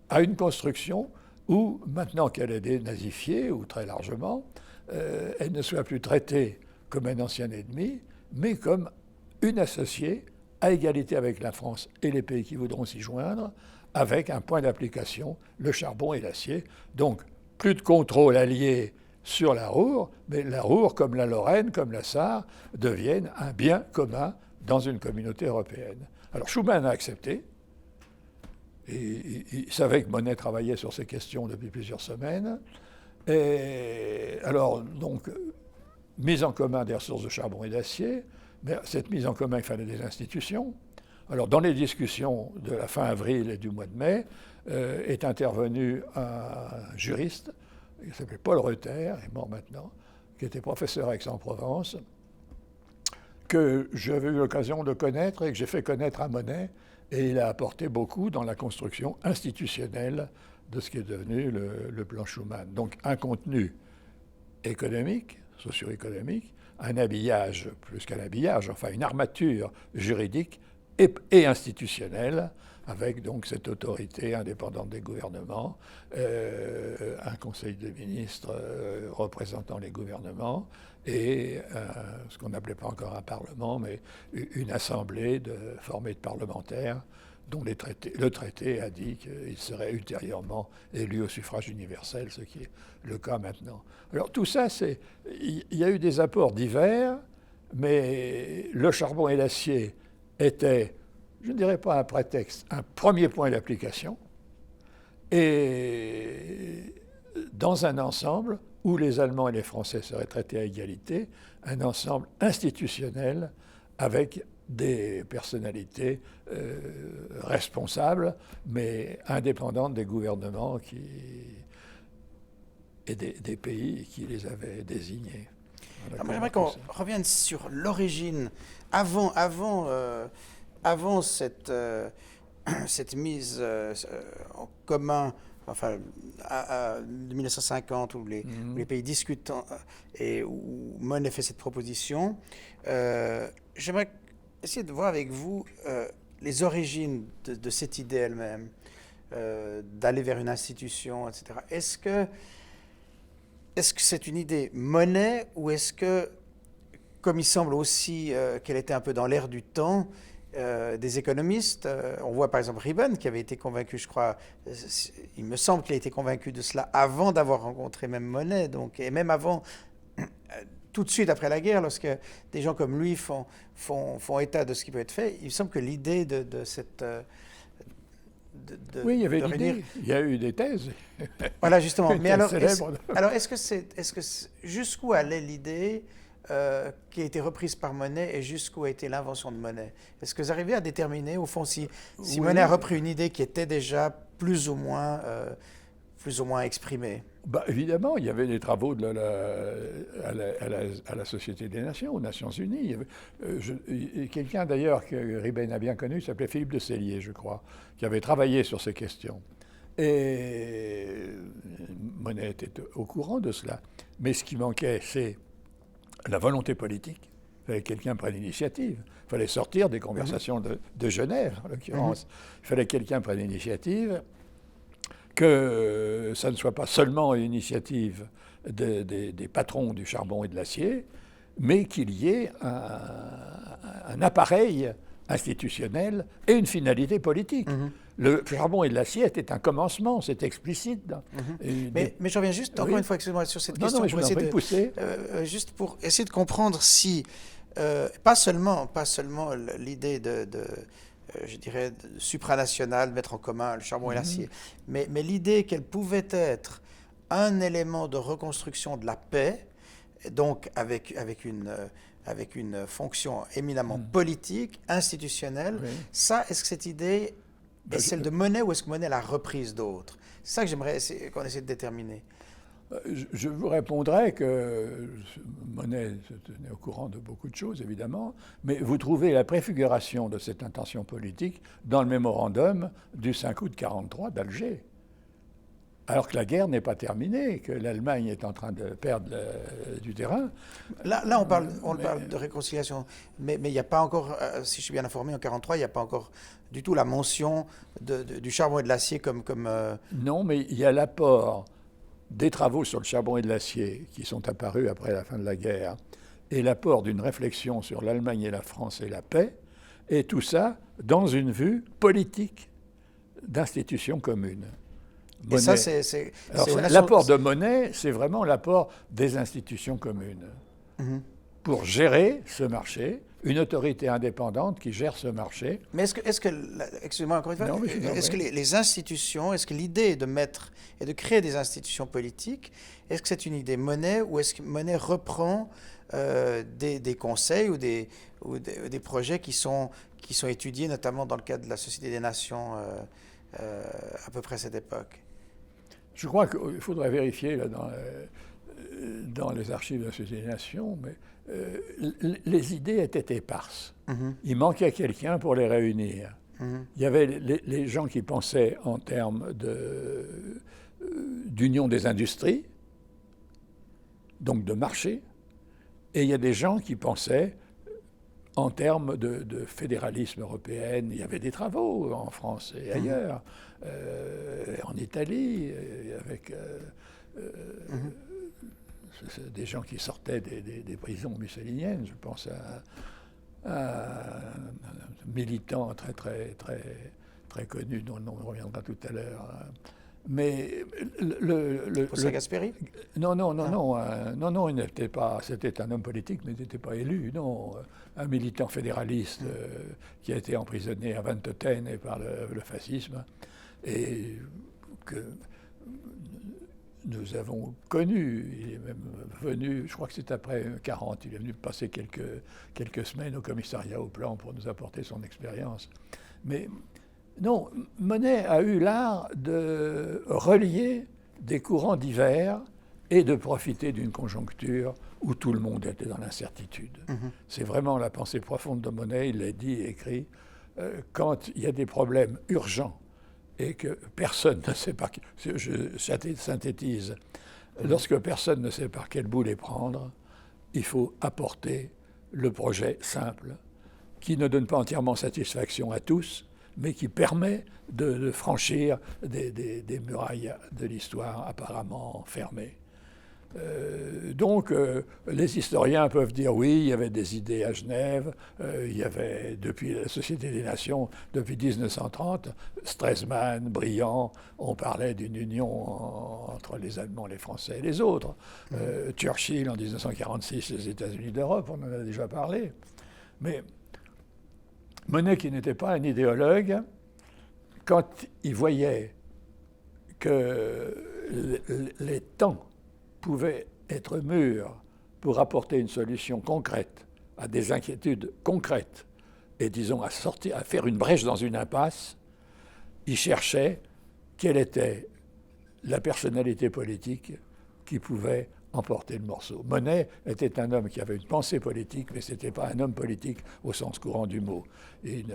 à une construction où, maintenant qu'elle est dénazifiée, ou très largement, elle ne soit plus traitée comme un ancien ennemi, mais comme une associée à égalité avec la France et les pays qui voudront s'y joindre, avec un point d'application, le charbon et l'acier. Donc, plus de contrôle allié sur la Ruhr, mais la Ruhr, comme la Lorraine, comme la Sarre, deviennent un bien commun dans une communauté européenne. Alors Schuman a accepté. Et il savait que Monet travaillait sur ces questions depuis plusieurs semaines. Et alors, donc, mise en commun des ressources de charbon et d'acier, mais cette mise en commun, il fallait des institutions. Alors, dans les discussions de la fin avril et du mois de mai, est intervenu un juriste, qui s'appelait Paul Reuter, il est mort maintenant, qui était professeur à Aix-en-Provence, que j'avais eu l'occasion de connaître et que j'ai fait connaître à Monet, et il a apporté beaucoup dans la construction institutionnelle de ce qui est devenu le plan Schuman. Donc un contenu économique, socio-économique, un habillage, plus qu'un habillage, enfin une armature juridique et institutionnelle, avec donc cette autorité indépendante des gouvernements, un conseil de ministres représentant les gouvernements, et ce qu'on n'appelait pas encore un parlement, mais une assemblée formée de parlementaires dont le traité a dit qu'il serait ultérieurement élu au suffrage universel, ce qui est le cas maintenant. Alors tout ça, il y a eu des apports divers, mais le charbon et l'acier étaient, je ne dirais pas un prétexte, un premier point d'application, et dans un ensemble où les Allemands et les Français seraient traités à égalité, un ensemble institutionnel avec des personnalités responsables, mais indépendantes des gouvernements et des pays qui les avaient désignés. Moi, j'aimerais qu'on revienne sur l'origine, avant cette mise en commun, enfin, de 1950, où les pays discutent et où Monet fait cette proposition. J'aimerais essayer de voir avec vous les origines de cette idée elle-même, d'aller vers une institution, etc. Est-ce que c'est une idée Monet, ou est-ce que, comme il semble aussi qu'elle était un peu dans l'air du temps, des économistes, on voit par exemple Ribben qui avait été convaincu, je crois, il me semble qu'il a été convaincu de cela avant d'avoir rencontré même Monet, donc, et même avant, tout de suite après la guerre, lorsque des gens comme lui font état de ce qui peut être fait, il me semble que l'idée de cette... oui, il y avait l'idée, il y a eu des thèses. Voilà, justement. Mais alors, est-ce que jusqu'où allait l'idée qui a été reprise par Monet et jusqu'où a été l'invention de Monet? Est-ce que vous arrivez à déterminer, au fond, si oui, Monet a repris une idée qui était déjà plus ou moins exprimée? Bah, évidemment, il y avait des travaux à la Société des Nations, aux Nations Unies. Quelqu'un d'ailleurs que Ribben a bien connu, s'appelait Philippe de Sellier, je crois, qui avait travaillé sur ces questions. Et Monet était au courant de cela. Mais ce qui manquait, c'est la volonté politique. Il fallait que quelqu'un prenne l'initiative. Il fallait sortir des conversations de Genève, en l'occurrence. Il fallait que quelqu'un prenne l'initiative, que ça ne soit pas seulement une initiative des patrons du charbon et de l'acier, mais qu'il y ait un appareil institutionnel et une finalité politique. Le charbon et l'acier était un commencement, c'est explicite. Mais je reviens juste, encore une fois, excusez-moi, sur cette question, pour essayer de pousser. Juste pour essayer de comprendre si, pas seulement l'idée je dirais, supranationale, mettre en commun le charbon et l'acier, mais l'idée qu'elle pouvait être un élément de reconstruction de la paix, donc avec une fonction éminemment politique, institutionnelle. Ça, est-ce que cette idée est celle de Monet, ou est-ce que Monet l'a reprise d'autres? C'est ça que j'aimerais qu'on essaie de déterminer. Je vous répondrai que Monet se tenait au courant de beaucoup de choses, évidemment, mais vous trouvez la préfiguration de cette intention politique dans le mémorandum du 5 août 1943 d'Alger. Alors que la guerre n'est pas terminée, que l'Allemagne est en train de perdre du terrain. Là on parle de réconciliation, mais il n'y a pas encore, si je suis bien informé, en 1943, il n'y a pas encore du tout la mention du charbon et de l'acier comme... Non, mais il y a l'apport des travaux sur le charbon et de l'acier qui sont apparus après la fin de la guerre, et l'apport d'une réflexion sur l'Allemagne et la France et la paix, et tout ça dans une vue politique d'institutions communes. Et ça, l'apport de Monet, c'est vraiment l'apport des institutions communes pour gérer ce marché, une autorité indépendante qui gère ce marché. Mais excusez-moi encore une fois, est-ce que les institutions, est-ce que l'idée de mettre et de créer des institutions politiques, est-ce que c'est une idée Monet ou est-ce que Monet reprend des conseils ou des projets qui sont étudiés notamment dans le cadre de la Société des Nations à peu près à cette époque? Je crois qu'il faudrait vérifier là, dans les archives de la Société des Nations, mais les idées étaient éparses. Il manquait quelqu'un pour les réunir. Il y avait les gens qui pensaient en termes d'union des industries, donc de marché, et il y a des gens qui pensaient en termes de fédéralisme européen. Il y avait des travaux en France et ailleurs, en Italie, avec des gens qui sortaient des prisons mussoliniennes. Je pense à un militant très connu, dont le nom reviendra tout à l'heure. Mais José Gasperi? Non, il n'était pas. C'était un homme politique, mais il n'était pas élu. Non, un militant fédéraliste qui a été emprisonné à Ventotene par le fascisme et que nous avons connu. Il est même venu, je crois que c'est après 40, il est venu passer quelques semaines au commissariat au plan pour nous apporter son expérience. Mais non, Monet a eu l'art de relier des courants divers et de profiter d'une conjoncture où tout le monde était dans l'incertitude. C'est vraiment la pensée profonde de Monet, il l'a dit et écrit, quand il y a des problèmes urgents et que personne ne sait pas, je synthétise, lorsque personne ne sait par quel bout les prendre, il faut apporter le projet simple qui ne donne pas entièrement satisfaction à tous, mais qui permet de franchir des murailles de l'histoire apparemment fermées. Donc, les historiens peuvent dire oui, il y avait des idées à Genève, il y avait, depuis la Société des Nations, depuis 1930, Stresemann, Briand, on parlait d'une union entre les Allemands, les Français et les autres. Churchill, en 1946, les États-Unis d'Europe, on en a déjà parlé. Mais Monet, qui n'était pas un idéologue, quand il voyait que les temps pouvaient être mûrs pour apporter une solution concrète à des inquiétudes concrètes et, disons, à faire une brèche dans une impasse, il cherchait quelle était la personnalité politique qui pouvait emporter le morceau. Monet était un homme qui avait une pensée politique, mais ce n'était pas un homme politique au sens courant du mot. Il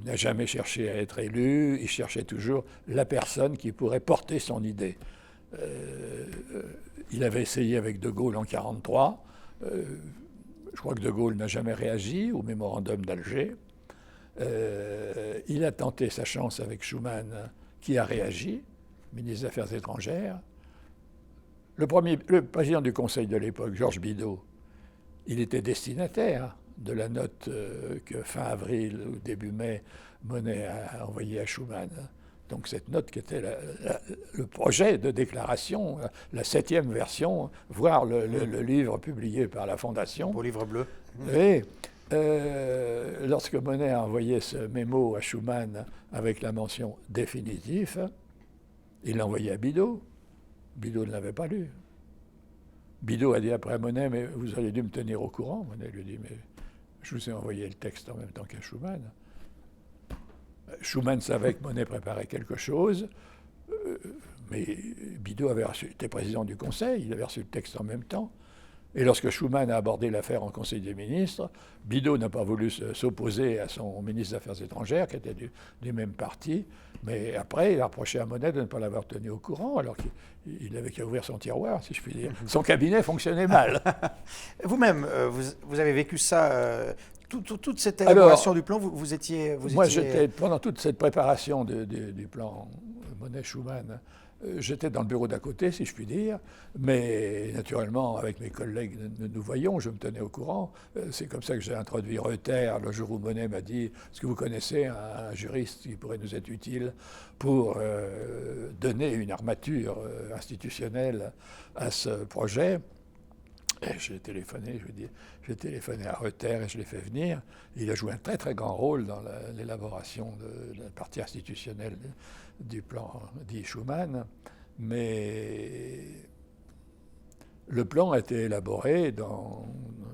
n'a jamais cherché à être élu, il cherchait toujours la personne qui pourrait porter son idée. Il avait essayé avec De Gaulle en 1943. Je crois que De Gaulle n'a jamais réagi au mémorandum d'Alger. Il a tenté sa chance avec Schuman, qui a réagi, ministre des Affaires étrangères. Le président du Conseil de l'époque, Georges Bidault, il était destinataire de la note que fin avril ou début mai, Monet a envoyée à Schuman. Donc cette note qui était le projet de déclaration, la 7e version, voire le livre publié par la Fondation. Au livre bleu. Et lorsque Monet a envoyé ce mémo à Schuman avec la mention « définitif », il l'a envoyé à Bidault. Bidault ne l'avait pas lu. Bidault a dit après Monet « mais vous auriez dû me tenir au courant ». Monet lui dit « mais je vous ai envoyé le texte en même temps qu'à Schuman ». Schuman savait que Monet préparait quelque chose, mais Bidault était président du Conseil, il avait reçu le texte en même temps. Et lorsque Schuman a abordé l'affaire en Conseil des ministres, Bidault n'a pas voulu s'opposer à son ministre des Affaires étrangères, qui était du même parti, mais après, il a reproché à Monet de ne pas l'avoir tenu au courant, alors qu'il n'avait qu'à ouvrir son tiroir, si je puis dire. Son cabinet fonctionnait mal. Vous-même, vous avez vécu ça toute cette élaboration du plan, vous étiez... Moi, pendant toute cette préparation du plan Monet-Schuman, J'étais dans le bureau d'à côté, si je puis dire, mais naturellement, avec mes collègues, nous voyions, je me tenais au courant. C'est comme ça que j'ai introduit Reuter le jour où Monet m'a dit « Est-ce que vous connaissez un juriste qui pourrait nous être utile pour donner une armature institutionnelle à ce projet ?» Et j'ai téléphoné, j'ai téléphoné à Reuter et je l'ai fait venir. Il a joué un très très grand rôle dans l'élaboration de la partie institutionnelle du plan dit Schuman. Mais le plan a été élaboré dans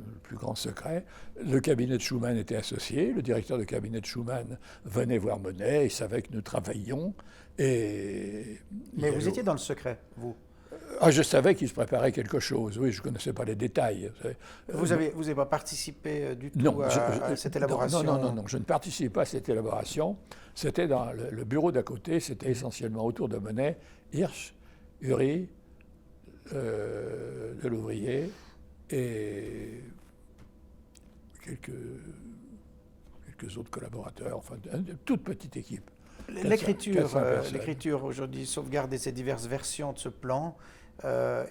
le plus grand secret. Le cabinet de Schuman était associé. Le directeur de cabinet de Schuman venait voir Monet. Il savait que nous travaillions. Mais vous étiez dans le secret, vous? Ah, je savais qu'il se préparait quelque chose, oui, je ne connaissais pas les détails. Vous n'avez pas participé du tout à cette élaboration? Non, je ne participais pas à cette élaboration. C'était dans le bureau d'à côté, c'était essentiellement autour de Monet, Hirsch, Uri, Delouvrier et quelques autres collaborateurs, enfin une toute petite équipe. L'écriture aujourd'hui, sauvegarder ces diverses versions de ce plan,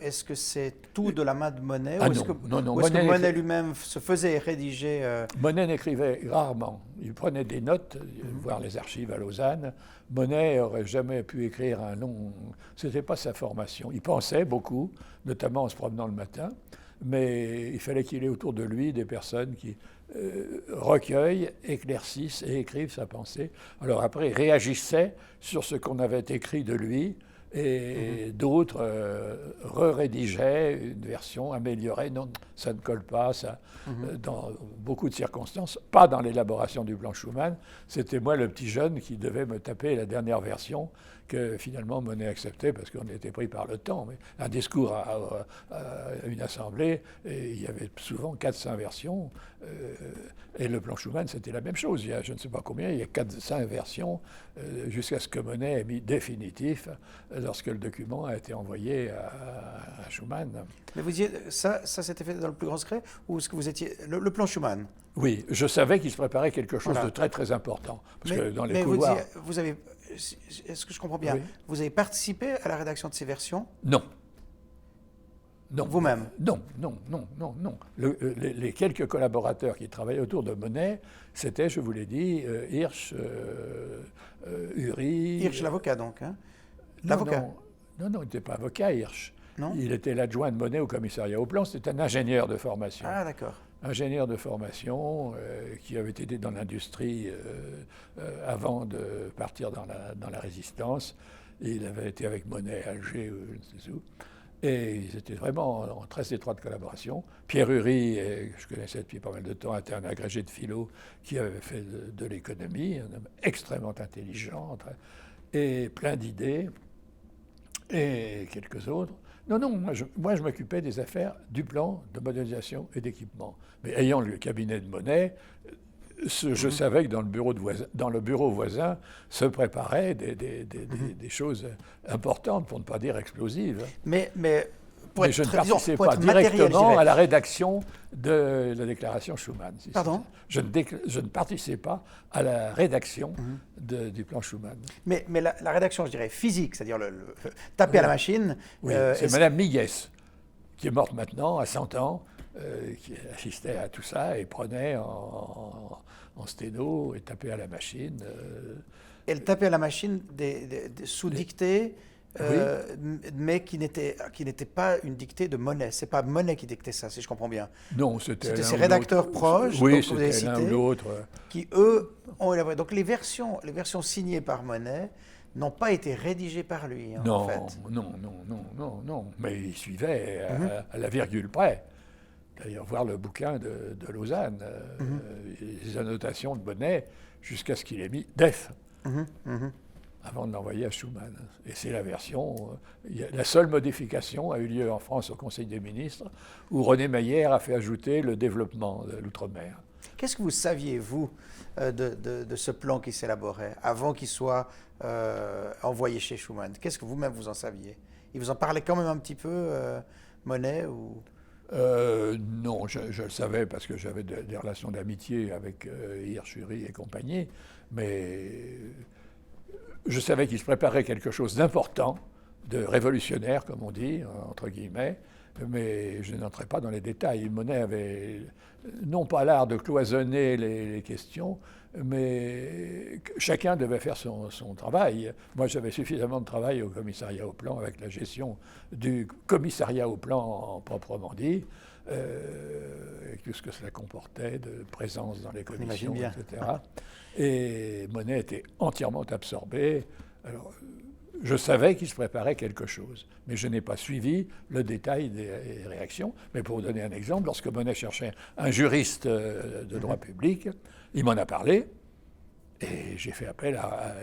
est-ce que c'est tout de la main de Monet ou est-ce que Monet lui-même se faisait rédiger Monet n'écrivait rarement. Il prenait des notes, voir les archives à Lausanne. Monet n'aurait jamais pu écrire un long... Ce n'était pas sa formation. Il pensait beaucoup, notamment en se promenant le matin, mais il fallait qu'il ait autour de lui des personnes qui recueillent, éclaircissent et écrivent sa pensée. Alors après, il réagissait sur ce qu'on avait écrit de lui, et d'autres re-rédigeaient une version améliorée. Non, ça ne colle pas, ça, dans beaucoup de circonstances, pas dans l'élaboration du plan Schuman. C'était moi le petit jeune qui devait me taper la dernière version que finalement Monet acceptait parce qu'on était pris par le temps. Mais un discours à une assemblée, et il y avait souvent 4-5 versions, et le plan Schuman c'était la même chose. Il y a je ne sais pas combien, il y a 4-5 versions jusqu'à ce que Monet ait mis définitif lorsque le document a été envoyé à Schuman. Mais vous disiez, ça s'était fait dans le plus grand secret ou est-ce que vous étiez... Le plan Schuman? Oui, je savais qu'il se préparait quelque chose de très très important. Parce que dans les couloirs... vous avez... Est-ce que je comprends bien? Oui. Vous avez participé à la rédaction de ces versions? Non. Vous-même? Non. Les quelques collaborateurs qui travaillaient autour de Monet, c'était, je vous l'ai dit, Hirsch, Uri... Hirsch, l'avocat donc, hein? L'avocat? Non, il n'était pas avocat, Hirsch. Non? Il était l'adjoint de Monet au commissariat au plan. C'était un ingénieur de formation. Ah, d'accord. Ingénieur de formation qui avait été dans l'industrie avant de partir dans la résistance. Il avait été avec Monet à Alger, je ne sais où. Et ils étaient vraiment en très étroite collaboration. Pierre Uri, que je connaissais depuis pas mal de temps, était un agrégé de philo qui avait fait de l'économie, un homme extrêmement intelligent et plein d'idées, et quelques autres. Non, moi je m'occupais des affaires du plan de modernisation et d'équipement. Mais ayant le cabinet de Monet, je savais que dans le bureau voisin se préparaient des choses importantes, pour ne pas dire explosives. Mais je ne participais pas directement à la rédaction de la déclaration Schuman. Pardon ? Je ne participais pas à la rédaction du plan Schuman. Mais la rédaction, je dirais, physique, c'est-à-dire taper à la machine... Oui, c'est Madame Miguès, qui est morte maintenant, à 100 ans, qui assistait à tout ça et prenait en sténo et tapait à la machine. Elle tapait à la machine sous dictée, mais qui n'était pas une dictée de Monet. C'est pas Monet qui dictait ça, si je comprends bien. Non, c'était ses rédacteurs proches, oui, c'était l'un ou l'autre, qui eux ont élaboré. Donc les versions signées par Monet n'ont pas été rédigées par lui, en fait. Non. Mais il suivait à la virgule près. D'ailleurs, voir le bouquin de Lausanne, les annotations de Monet, jusqu'à ce qu'il ait mis def, avant de l'envoyer à Schuman. Et c'est la version... la seule modification a eu lieu en France au Conseil des ministres, où René Maillère a fait ajouter le développement de l'outre-mer. Qu'est-ce que vous saviez, vous, de ce plan qui s'élaborait, avant qu'il soit envoyé chez Schuman? Qu'est-ce que vous-même vous en saviez? Il vous en parlait quand même un petit peu, Monet, ou... Non, je le savais parce que j'avais des relations d'amitié avec Hirsch, Uri et compagnie, mais je savais qu'il se préparait quelque chose d'important de révolutionnaire, comme on dit, entre guillemets, mais je n'entrais pas dans les détails. Monet avait non pas l'art de cloisonner les questions, mais chacun devait faire son travail. Moi, j'avais suffisamment de travail au commissariat au plan, avec la gestion du commissariat au plan proprement dit, avec tout ce que cela comportait de présence dans les commissions, etc. Et Monet était entièrement absorbé. Alors, je savais qu'il se préparait quelque chose, mais je n'ai pas suivi le détail des réactions. Mais pour vous donner un exemple, lorsque Monet cherchait un juriste de droit public, il m'en a parlé, et j'ai fait appel à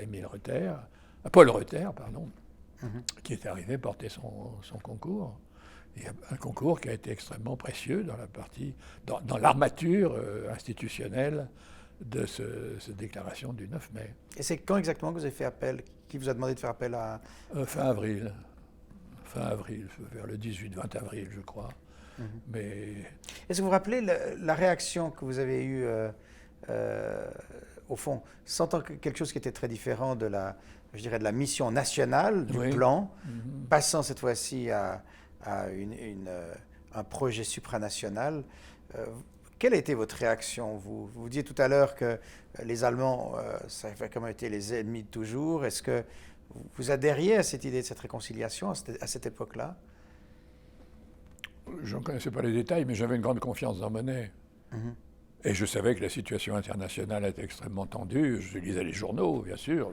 Paul Reuter, qui est arrivé porter son concours. Et un concours qui a été extrêmement précieux dans l'armature institutionnelle de cette déclaration du 9 mai. Et c'est quand exactement que vous avez fait appel? Qui vous a demandé de faire appel à... Fin avril, vers le 18-20 avril, je crois. Mais... Est-ce que vous vous rappelez la réaction que vous avez eue, au fond, sentant quelque chose qui était très différent de la mission nationale, du plan, passant cette fois-ci à un projet supranational? Quelle a été votre réaction? Vous disiez tout à l'heure que les Allemands, ça a quand même été les ennemis de toujours. Est-ce que vous adhériez à cette idée de cette réconciliation à cette époque-là? Je ne connaissais pas les détails, mais j'avais une grande confiance dans Monet. Et je savais que la situation internationale était extrêmement tendue. Je lisais les journaux, bien sûr,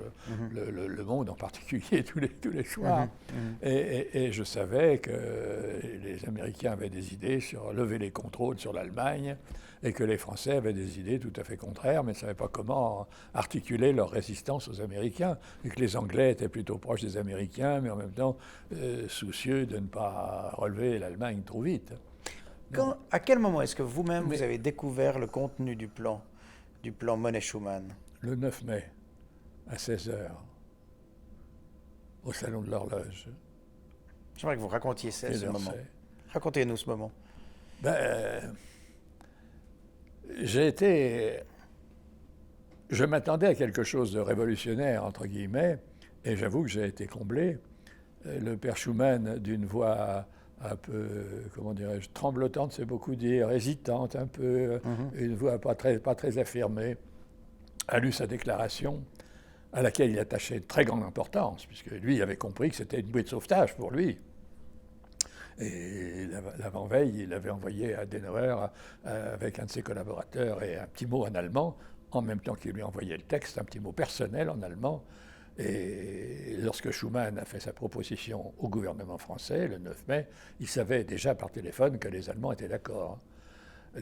le Monde en particulier, tous les soirs. Et je savais que les Américains avaient des idées sur lever les contrôles sur l'Allemagne et que les Français avaient des idées tout à fait contraires, mais ne savaient pas comment articuler leur résistance aux Américains. Et que les Anglais étaient plutôt proches des Américains, mais en même temps soucieux de ne pas relever l'Allemagne trop vite. À quel moment est-ce que vous-même, vous avez découvert le contenu du plan Monet-Schuman? Le 9 mai, à 16h, au Salon de l'Horloge. J'aimerais que vous racontiez ce moment. Racontez-nous ce moment. Je m'attendais à quelque chose de révolutionnaire, entre guillemets, et j'avoue que j'ai été comblé. Le père Schuman, d'une voix un peu, comment dirais-je, tremblotante, c'est beaucoup dire, hésitante un peu, une voix pas très affirmée, a lu sa déclaration, à laquelle il attachait une très grande importance, puisque lui avait compris que c'était une bouée de sauvetage pour lui. Et l'avant-veille, il avait envoyé à Adenauer, avec un de ses collaborateurs, et un petit mot en allemand, en même temps qu'il lui envoyait le texte, un petit mot personnel en allemand. Et lorsque Schuman a fait sa proposition au gouvernement français, le 9 mai, il savait déjà par téléphone que les Allemands étaient d'accord.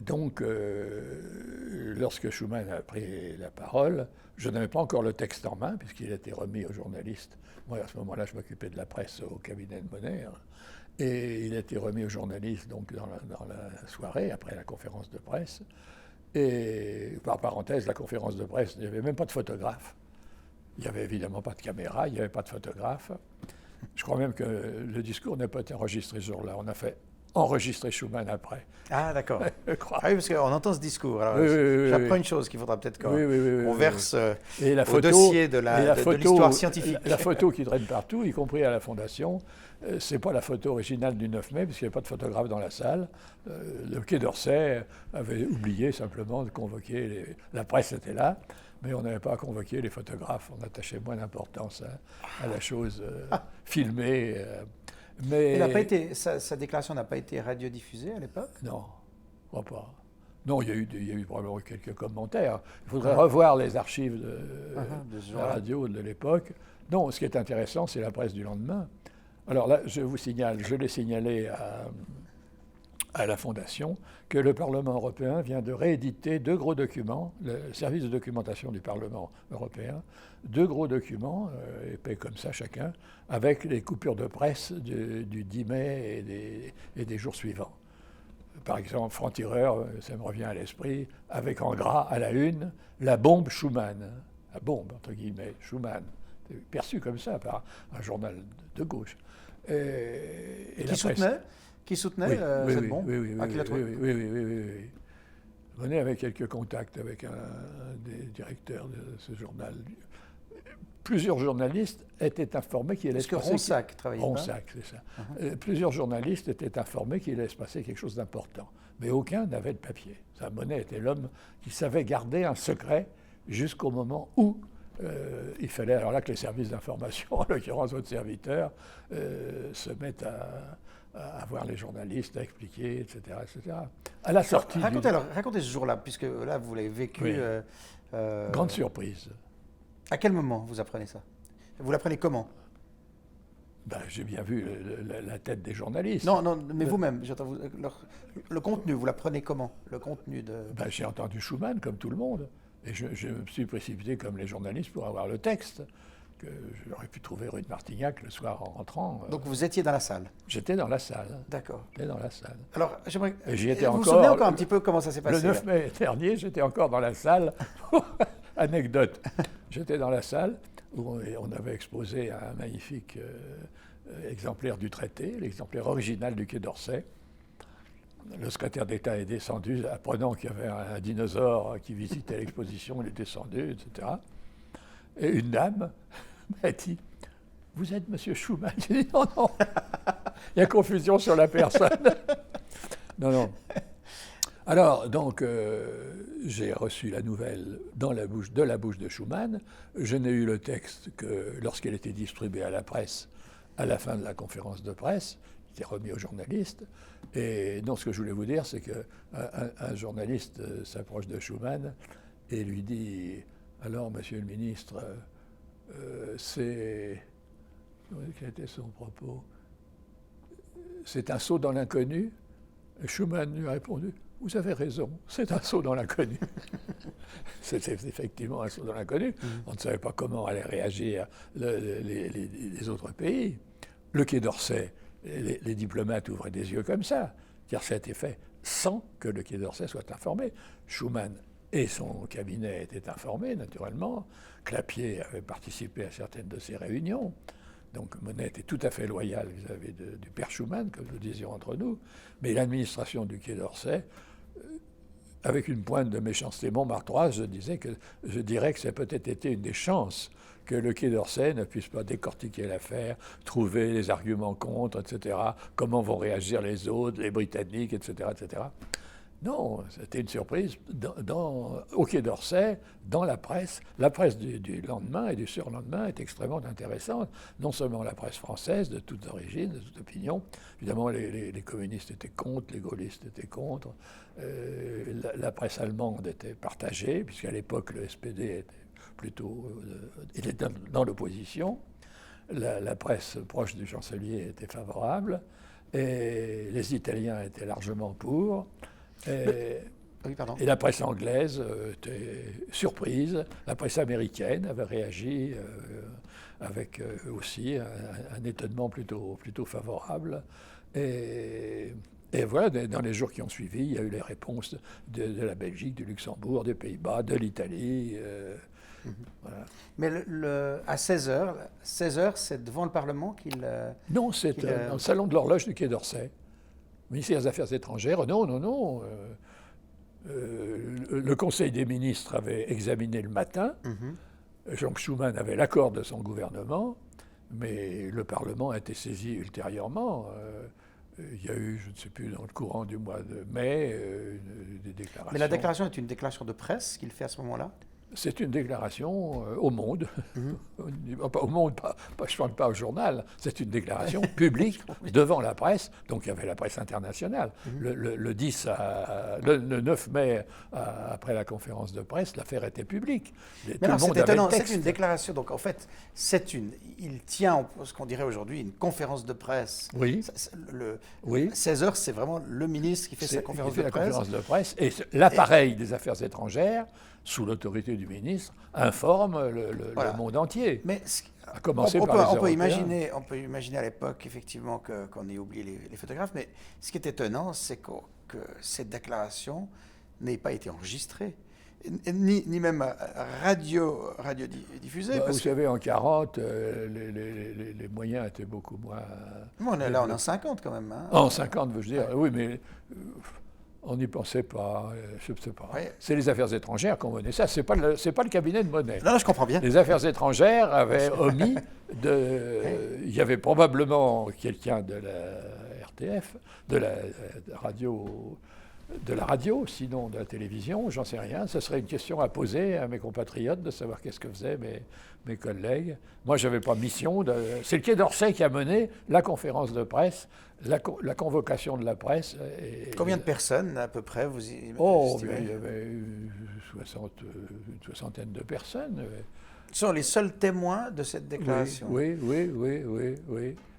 Donc, lorsque Schuman a pris la parole, je n'avais pas encore le texte en main, puisqu'il a été remis aux journalistes. Moi, à ce moment-là, je m'occupais de la presse au cabinet de Monet. Et il a été remis aux journalistes donc, dans la soirée, après la conférence de presse. Et, par parenthèse, la conférence de presse, il n'y avait même pas de photographe. Il n'y avait évidemment pas de caméra, il n'y avait pas de photographe. Je crois même que le discours n'a pas été enregistré ce jour-là. On a fait enregistrer Schuman après. Ah, d'accord. Je crois. Ah oui, parce qu'on entend ce discours. Alors, j'apprends une chose qu'il faudra peut-être qu'on verse au dossier de l'histoire scientifique. La photo qui traîne partout, y compris à la Fondation, c'est pas la photo originale du 9 mai, puisqu'il n'y avait pas de photographe dans la salle. Le Quai d'Orsay avait oublié simplement de convoquer la presse était là. Mais on n'avait pas convoqué les photographes, on attachait moins d'importance à la chose filmée. Mais sa déclaration n'a pas été radiodiffusée à l'époque? Non, je ne crois pas. Non, il y a eu probablement quelques commentaires. Il faudrait revoir les archives de la radio de l'époque. Non, ce qui est intéressant, c'est la presse du lendemain. Alors là, je vous signale, je l'ai signalé à la Fondation, que le Parlement européen vient de rééditer 2 gros documents, le service de documentation du Parlement européen, 2 gros documents, épais comme ça chacun, avec les coupures de presse du 10 mai et des jours suivants. Par exemple, Franc-Tireur, ça me revient à l'esprit, avec en gras à la une, la bombe Schuman, la bombe entre guillemets, Schuman, perçue comme ça par un journal de gauche. Qui soutenait cette bombe? Oui. Monet avait quelques contacts avec un des directeurs de ce journal. plusieurs journalistes étaient informés qu'il allait Parce se que passer... Ronsac travaillait pas. Ronsac, c'est ça. Plusieurs journalistes étaient informés qu'il allait se passer quelque chose d'important. Mais aucun n'avait de papier. Monnet était l'homme qui savait garder un secret jusqu'au moment où il fallait, alors là, que les services d'information, en l'occurrence votre serviteur, se mettent à voir les journalistes, à expliquer, etc. etc. À la sortie racontez ce jour-là, puisque là, vous l'avez vécu. Oui. Grande surprise. À quel moment vous apprenez ça? Vous l'apprenez comment? Ben, j'ai bien vu la tête des journalistes. Non, mais vous-même, le contenu, vous l'apprenez comment? Le contenu de... Ben, j'ai entendu Schuman, comme tout le monde, et je me suis précipité comme les journalistes pour avoir le texte, que j'aurais pu trouver rue de Martignac le soir en rentrant. Donc vous étiez dans la salle? J'étais dans la salle. D'accord. J'étais dans la salle. Alors, j'aimerais... J'y étais vous souvenez encore un petit peu comment ça s'est passé? Le 9 mai dernier, j'étais encore dans la salle. Anecdote. J'étais dans la salle où on avait exposé un magnifique exemplaire du traité, l'exemplaire original du Quai d'Orsay. Le secrétaire d'État est descendu, apprenant qu'il y avait un dinosaure qui visitait l'exposition, il est descendu, etc. Et une dame m'a dit « Vous êtes Monsieur Schuman ?» J'ai dit « Non, non, il y a confusion sur la personne. » Non, non. Alors, donc, j'ai reçu la nouvelle de la bouche de Schuman. Je n'ai eu le texte que lorsqu'elle était distribuée à la presse à la fin de la conférence de presse, qui était remis aux journalistes. Et non, ce que je voulais vous dire, c'est qu'un journaliste s'approche de Schuman et lui dit « Alors, monsieur le ministre, c'est... » Quel était son propos? « C'est un saut dans l'inconnu ?» Schuman lui a répondu « Vous avez raison, c'est un saut dans l'inconnu. » C'était effectivement un saut dans l'inconnu. On ne savait pas comment allaient réagir les autres pays. Le Quai d'Orsay, les diplomates ouvraient des yeux comme ça, car ça a été fait sans que le Quai d'Orsay soit informé. Schuman et son cabinet étaient informés, naturellement. Clapier avait participé à certaines de ces réunions. Donc Monet était tout à fait loyal vis-à-vis du père Schuman, comme nous disions entre nous. Mais l'administration du Quai d'Orsay, avec une pointe de méchanceté montmartroise, je dirais que ça a peut-être été une des chances que le Quai d'Orsay ne puisse pas décortiquer l'affaire, trouver les arguments contre, etc., comment vont réagir les autres, les Britanniques, etc., etc. Non, c'était une surprise. Au Quai d'Orsay, dans la presse du lendemain et du surlendemain est extrêmement intéressante. Non seulement la presse française, de toutes origines, de toute opinion. Évidemment, les communistes étaient contre, les gaullistes étaient contre. La presse allemande était partagée, puisqu'à l'époque, le SPD était plutôt il était dans l'opposition. La presse proche du chancelier était favorable. Et les Italiens étaient largement pour. Et la presse anglaise était surprise. La presse américaine avait réagi avec aussi un étonnement plutôt favorable. Et voilà, dans les jours qui ont suivi, il y a eu les réponses de la Belgique, du Luxembourg, des Pays-Bas, de l'Italie. Voilà. Mais à 16h, c'est devant le Parlement qu'il... Non, c'est dans le salon de l'horloge du Quai d'Orsay. Ministère des Affaires étrangères, non. Le Conseil des ministres avait examiné le matin. Jean Schuman avait l'accord de son gouvernement, mais le Parlement a été saisi ultérieurement. Il y a eu, je ne sais plus, dans le courant du mois de mai, des déclarations. Mais la déclaration est une déclaration de presse qu'il fait à ce moment-là? C'est une déclaration au Monde. Pas au Monde, je ne parle pas au journal. C'est une déclaration publique devant la presse. Donc il y avait la presse internationale. Le 9 mai, après la conférence de presse, l'affaire était publique. Mais alors, c'est étonnant. C'est une déclaration. Donc en fait, il tient ce qu'on dirait aujourd'hui une conférence de presse. Oui. 16h, c'est vraiment le ministre qui fait sa conférence de presse. Conférence de presse. Et l'appareil des Affaires étrangères, sous l'autorité du ministre, informe le monde entier. Mais à commencer par les Européens. On peut imaginer à l'époque, effectivement, qu'on ait oublié les photographes, mais ce qui est étonnant, c'est que cette déclaration n'ait pas été enregistrée, ni même radiodiffusée. Vous savez, en 40, les moyens étaient beaucoup moins... On est en 50 quand même. Hein. En 50, veux-je dire, oui, mais... On n'y pensait pas, je ne sais pas. Ouais. C'est les affaires étrangères qui ont mené ça, c'est pas le cabinet de Monet. Non, je comprends bien. Les affaires étrangères avaient omis il y avait probablement quelqu'un de la RTF, de la radio, sinon de la télévision, j'en sais rien. Ce serait une question à poser à mes compatriotes de savoir qu'est-ce que faisaient mes collègues. Moi, je n'avais pas mission. C'est le Quai d'Orsay qui a mené la conférence de presse, la convocation de la presse. Combien de personnes, à peu près, vous estimez? Il y avait une soixantaine de personnes. Ce sont les seuls témoins de cette déclaration. Oui.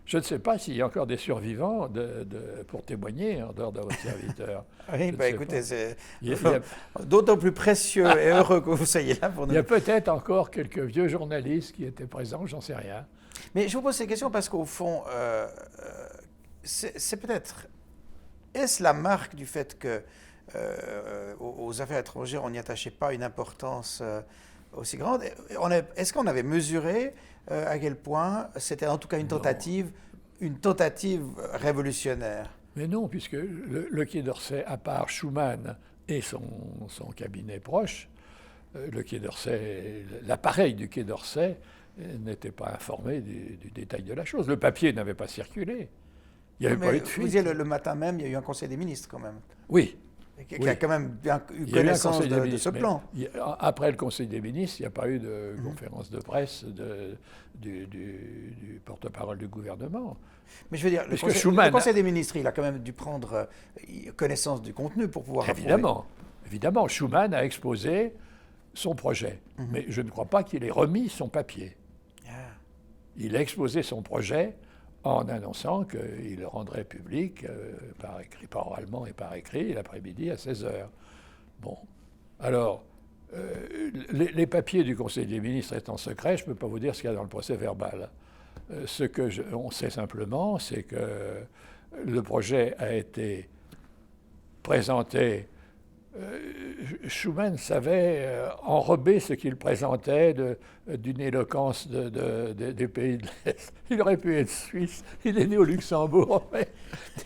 Je ne sais pas s'il y a encore des survivants pour témoigner en dehors de votre serviteur. Oui, écoutez, c'est Il d'autant plus précieux et heureux que vous soyez là pour nous. y a peut-être encore quelques vieux journalistes qui étaient présents, j'en sais rien. Mais je vous pose ces questions parce qu'au fond, c'est peut-être... Est-ce la marque du fait que aux affaires étrangères, on n'y attachait pas une importance aussi grande? Est-ce qu'on avait mesuré à quel point c'était en tout cas une tentative révolutionnaire? Mais non, puisque le Quai d'Orsay, à part Schuman et son cabinet proche, le Quai d'Orsay, l'appareil du Quai d'Orsay n'était pas informé du détail de la chose. Le papier n'avait pas circulé. Il n'y avait pas eu de fuite. Vous disiez le matin même, il y a eu un conseil des ministres quand même. Oui. Qui a quand même bien eu connaissance de ce plan. Après le Conseil des ministres, il n'y a pas eu de conférence de presse du porte-parole du gouvernement. Mais je veux dire, le Conseil des ministres, il a quand même dû prendre connaissance du contenu pour pouvoir Évidemment, Schuman a exposé son projet, mais je ne crois pas qu'il ait remis son papier. Il a exposé son projet en annonçant qu'il le rendrait public par écrit, par oralement et par écrit, l'après-midi à 16h. Bon, alors, les papiers du Conseil des ministres étant secrets, je ne peux pas vous dire ce qu'il y a dans le procès verbal. On sait simplement, c'est que le projet a été présenté. Schuman savait enrober ce qu'il présentait d'une éloquence des pays de l'Est. Il aurait pu être suisse. Il est né au Luxembourg, mais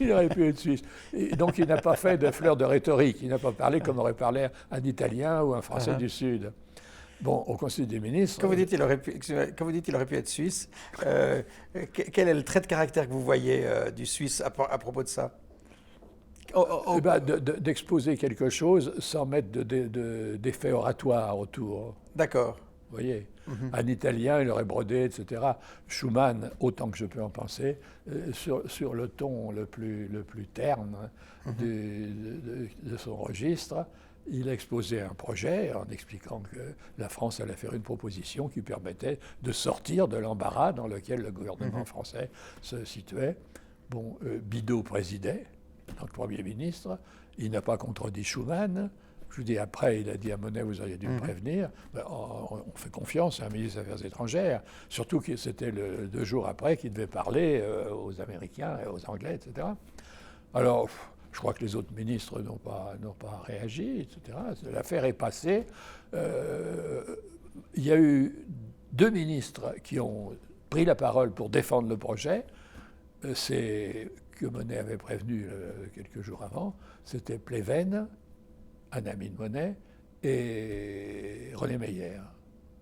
il aurait pu être suisse. Et donc il n'a pas fait de fleurs de rhétorique. Il n'a pas parlé comme aurait parlé un Italien ou un Français du Sud. Bon, au Conseil des ministres... Quand vous dites qu'il aurait pu être suisse, quel est le trait de caractère que vous voyez du Suisse à propos de ça? D'exposer quelque chose sans mettre d'effet oratoire autour. D'accord. Vous voyez, un Italien, il aurait brodé, etc. Schuman, autant que je peux en penser, sur le ton le plus terne de son registre, il a exposé un projet en expliquant que la France allait faire une proposition qui permettait de sortir de l'embarras dans lequel le gouvernement français se situait. Bon, Bidault présidait. Donc, le Premier ministre, il n'a pas contredit Schuman. Je vous dis, après, il a dit à Monet, vous auriez dû me prévenir. Ben, on fait confiance à un ministre des Affaires étrangères, surtout que c'était 2 jours après qu'il devait parler aux Américains et aux Anglais, etc. Alors, je crois que les autres ministres n'ont pas réagi, etc. L'affaire est passée. Il y a eu 2 ministres qui ont pris la parole pour défendre le projet. C'est que Monet avait prévenu quelques jours avant, c'était Pleven, un ami de Monet, et René Meyer,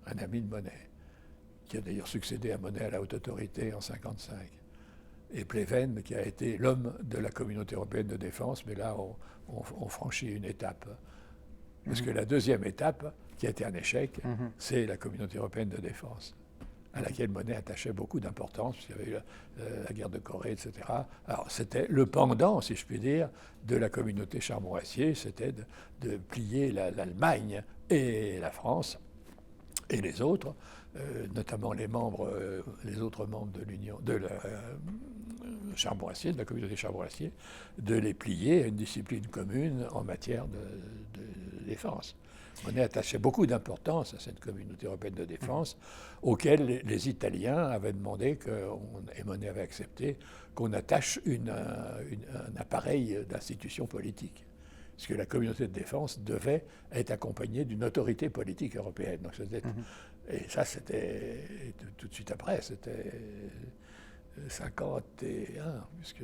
un ami de Monet, qui a d'ailleurs succédé à Monet à la haute autorité en 1955. Et Pleven, qui a été l'homme de la Communauté européenne de défense, mais là, on franchit une étape. Parce que la deuxième étape, qui a été un échec, c'est la Communauté européenne de défense, à laquelle Monet attachait beaucoup d'importance, puisqu'il y avait eu la guerre de Corée, etc. Alors, c'était le pendant, si je puis dire, de la communauté Charbon-Acier, c'était de plier l'Allemagne et la France et les autres, notamment les autres membres de l'Union, de la Charbon-Acier, de la communauté Charbon-Acier, de les plier à une discipline commune en matière de défense. Monet attachait beaucoup d'importance à cette communauté européenne de défense, auquel les Italiens avaient demandé, et Monet avait accepté, qu'on attache un appareil d'institution politique. Parce que la communauté de défense devait être accompagnée d'une autorité politique européenne. Donc, et ça, c'était tout de suite après, c'était 51, puisque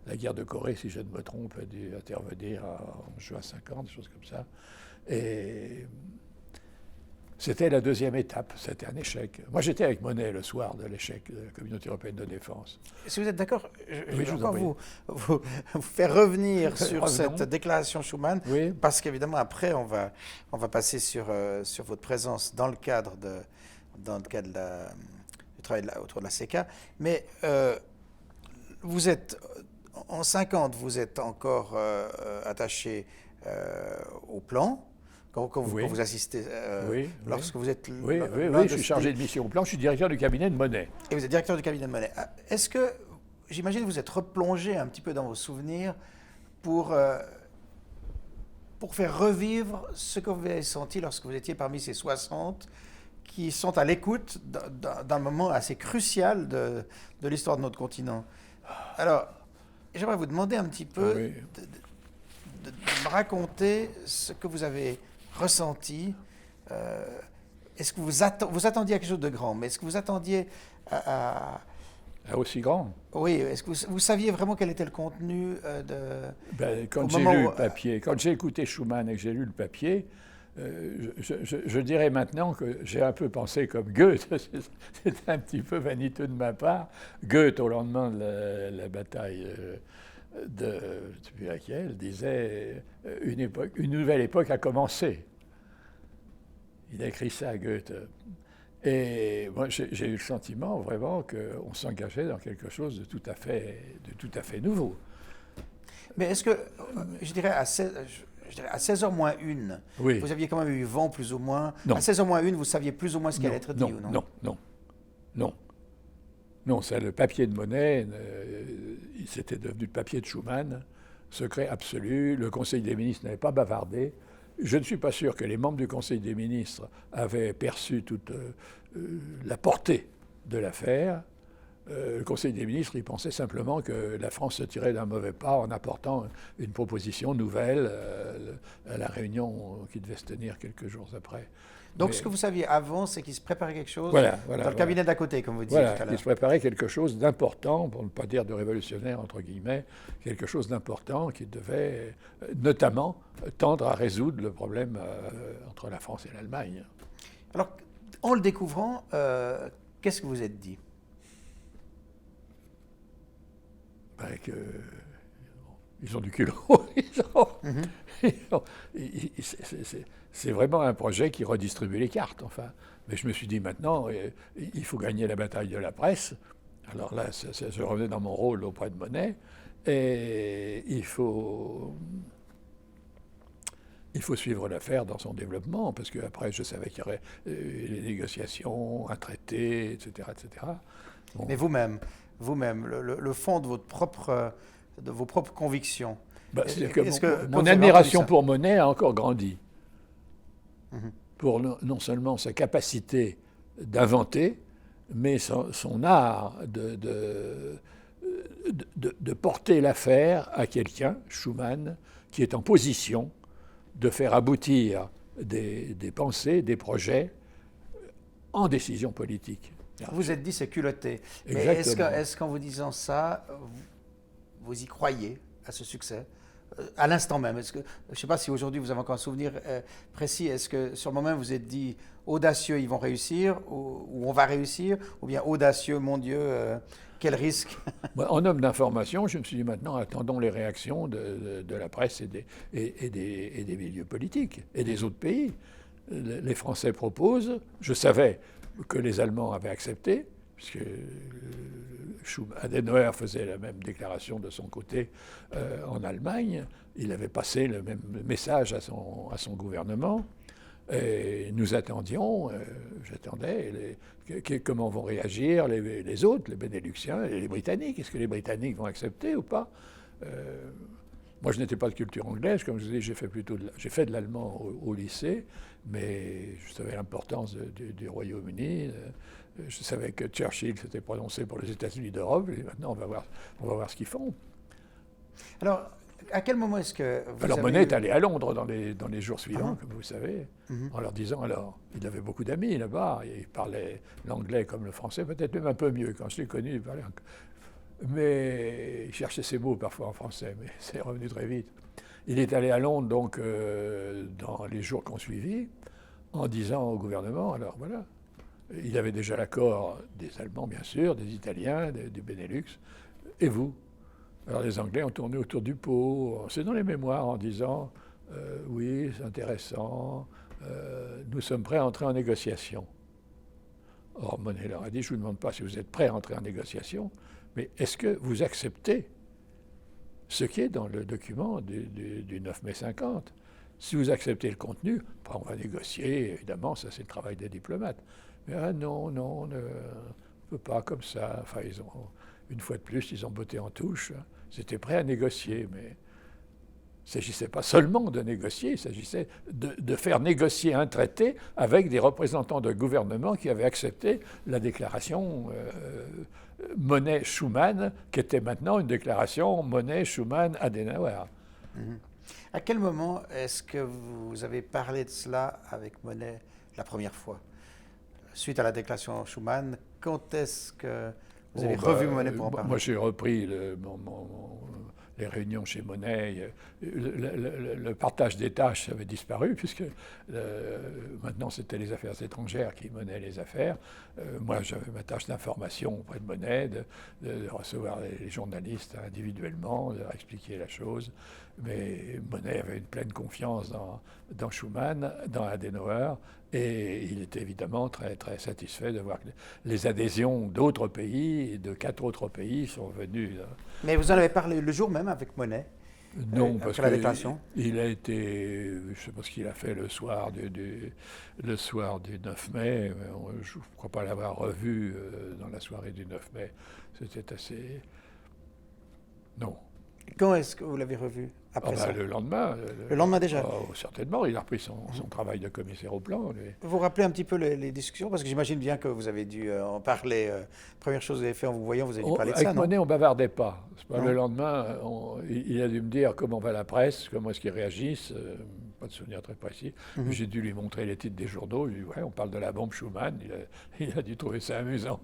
la guerre de Corée, si je ne me trompe, a dû intervenir en juin 50, des choses comme ça. Et c'était la deuxième étape, c'était un échec. Moi, j'étais avec Monnet le soir de l'échec de la Communauté européenne de défense. Si vous êtes d'accord, je Oui, vais je vous encore en vous faire revenir sur Revenons. cette déclaration Schuman, Oui. parce qu'évidemment, après, on va passer sur votre présence dans le cadre du travail autour de la CECA. Mais vous êtes, en 50, vous êtes encore attaché au plan. Quand vous assistez, lorsque vous êtes Oui, je suis chargé de mission au plan, je suis directeur du cabinet de Monnet. Et vous êtes directeur du cabinet de Monnet. Est-ce que, j'imagine, vous êtes replongé un petit peu dans vos souvenirs pour faire revivre ce que vous avez senti lorsque vous étiez parmi ces 60 qui sont à l'écoute d'un moment assez crucial de l'histoire de notre continent. Alors, j'aimerais vous demander un petit peu de me raconter ce que vous avez ressenti. Est-ce que vous attendiez à quelque chose de grand, mais est-ce que vous attendiez à aussi grand? Oui, est-ce que vous saviez vraiment quel était le contenu quand j'ai lu le papier, quand j'ai écouté Schuman et que j'ai lu le papier, je dirais maintenant que j'ai un peu pensé comme Goethe. C'est un petit peu vaniteux de ma part. Goethe, au lendemain de la bataille je ne sais plus laquelle, disait une nouvelle époque a commencé. Il a écrit ça à Goethe. Et moi, j'ai eu le sentiment vraiment qu'on s'engageait dans quelque chose de tout à fait nouveau. Mais est-ce que, je dirais à 16h moins 1, vous aviez quand même eu vent plus ou moins. Non. À 16h moins 1, vous saviez plus ou moins ce qui allait être dit ou non? Non, c'est le papier de Monnet, c'était devenu le papier de Schuman, secret absolu, le Conseil des ministres n'avait pas bavardé. Je ne suis pas sûr que les membres du Conseil des ministres avaient perçu toute la portée de l'affaire. Le Conseil des ministres, il pensait simplement que la France se tirait d'un mauvais pas en apportant une proposition nouvelle à la réunion qui devait se tenir quelques jours après. Donc ce que vous saviez avant, c'est qu'il se préparait quelque chose dans le cabinet d'à côté, comme vous disiez tout à l'heure. Il se préparait quelque chose d'important, pour ne pas dire de révolutionnaire, entre guillemets, quelque chose d'important qui devait notamment tendre à résoudre le problème entre la France et l'Allemagne. Alors, en le découvrant, qu'est-ce que vous êtes dit? Ils ont du culot. C'est vraiment un projet qui redistribue les cartes, enfin. Mais je me suis dit maintenant, il faut gagner la bataille de la presse. Alors là, je revenais dans mon rôle auprès de Monnet. Et il faut suivre l'affaire dans son développement, parce qu'après, je savais qu'il y aurait les négociations, un traité, etc. etc. Bon. Mais vous-même, le fond de vos propres convictions. C'est-à-dire que mon admiration pour Monnet a encore grandi. Pour non seulement sa capacité d'inventer, mais son art de porter l'affaire à quelqu'un, Schuman, qui est en position de faire aboutir des pensées, des projets en décision politique. Vous vous êtes dit c'est culotté. Mais est-ce qu'en vous disant ça, vous y croyez à ce succès à l'instant même? Je ne sais pas si aujourd'hui vous avez encore un souvenir précis. Est-ce que sur le moment vous vous êtes dit audacieux, ils vont réussir, ou on va réussir, ou bien audacieux, mon Dieu, quel risque? En homme d'information, je me suis dit maintenant, attendons les réactions de la presse et des milieux politiques et des autres pays. Les Français proposent. Je savais que les Allemands avaient accepté, puisque Adenauer faisait la même déclaration de son côté en Allemagne. Il avait passé le même message à son gouvernement. Et nous attendions, j'attendais, comment vont réagir les autres, les Bénéluxiens et les Britanniques. Est-ce que les Britanniques vont accepter ou pas? Moi, je n'étais pas de culture anglaise, comme je vous dis, j'ai fait de l'allemand au lycée, mais je savais l'importance du Royaume-Uni. Je savais que Churchill s'était prononcé pour les États-Unis d'Europe, et maintenant on va voir ce qu'ils font. Alors, À quel moment est-ce que vous Alors avez Monet est eu- allé à Londres dans les jours suivants, comme vous savez, Mhm. en leur disant alors, il avait beaucoup d'amis là-bas, il parlait l'anglais comme le français, peut-être même un peu mieux. Quand je l'ai connu, il parlait mais il cherchait ses mots parfois en français, mais c'est revenu très vite. Il est allé à Londres donc dans les jours qu'on suivit, en disant au gouvernement, alors voilà, il avait déjà l'accord des Allemands bien sûr, des Italiens, du Benelux, et vous? Alors les Anglais ont tourné autour du pot, c'est dans les mémoires en disant oui, c'est intéressant, nous sommes prêts à entrer en négociation. Or, Monet leur a dit, je ne vous demande pas si vous êtes prêts à entrer en négociation, mais est-ce que vous acceptez ce qui est dans le document du 9 mai 50? Si vous acceptez le contenu, on va négocier, évidemment, ça c'est le travail des diplomates. Mais non, on ne peut pas comme ça. Enfin, une fois de plus, ils ont botté en touche. Ils étaient prêts à négocier, mais il ne s'agissait pas seulement de négocier, il s'agissait de faire négocier un traité avec des représentants de gouvernement qui avaient accepté la déclaration Monet-Schuman, qui était maintenant une déclaration Monet-Schuman-Adenauer. Mhm. À quel moment est-ce que vous avez parlé de cela avec Monet la première fois? Suite à la déclaration Schuman, quand est-ce que vous avez revu Monet pour en parler? Moi, j'ai repris les réunions chez Monet. Le partage des tâches avait disparu, puisque maintenant, c'était les affaires étrangères qui menaient les affaires. Moi, j'avais ma tâche d'information auprès de Monet, de recevoir les journalistes individuellement, de leur expliquer la chose. Mais Monet avait une pleine confiance dans Schuman, dans Adenauer, et il était évidemment très, très satisfait de voir que les adhésions d'autres pays, de 4 autres pays, sont venues. Mais vous en avez parlé le jour même avec Monet, Non, parce après la déclaration? qu'il a été, je ne sais pas ce qu'il a fait le soir le soir du 9 mai, je ne crois pas l'avoir revu dans la soirée du 9 mai. C'était assez... Non. Quand est-ce que vous l'avez revu après ça? Le lendemain. Le lendemain déjà? Certainement, il a repris son travail de commissaire au plan. Lui. Vous vous rappelez un petit peu les discussions? Parce que j'imagine bien que vous avez dû en parler. Première chose que vous avez fait en vous voyant, vous avez dû parler de ça, Avec non? Monet, on ne bavardait pas. Non. Le lendemain, il a dû me dire comment va la presse, comment est-ce qu'ils réagissent. Pas de souvenir très précis. Mhm. J'ai dû lui montrer les titres des journaux. Il dit, ouais, on parle de la bombe Schuman. Il a dû trouver ça amusant.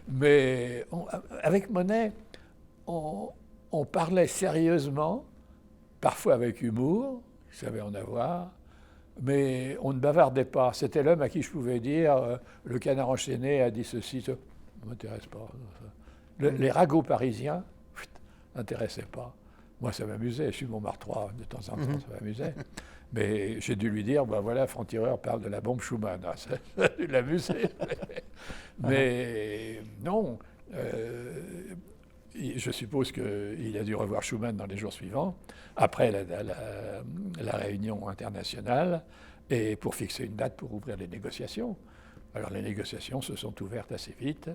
Mais avec Monet, on parlait sérieusement, parfois avec humour, il savait en avoir, mais on ne bavardait pas. C'était l'homme à qui je pouvais dire le canard enchaîné a dit ceci, ça ne m'intéresse pas. Les ragots parisiens n'intéressaient pas. Moi, ça m'amusait. Je suis Montmartrois, de temps en temps, ça m'amusait. Mais j'ai dû lui dire, ben voilà, Franc-Tireur parle de la bombe Schuman. Ah, ça a dû l'amuser. Mais non. Je suppose qu'il a dû revoir Schuman dans les jours suivants, après la réunion internationale, et pour fixer une date pour ouvrir les négociations. Alors les négociations se sont ouvertes assez vite,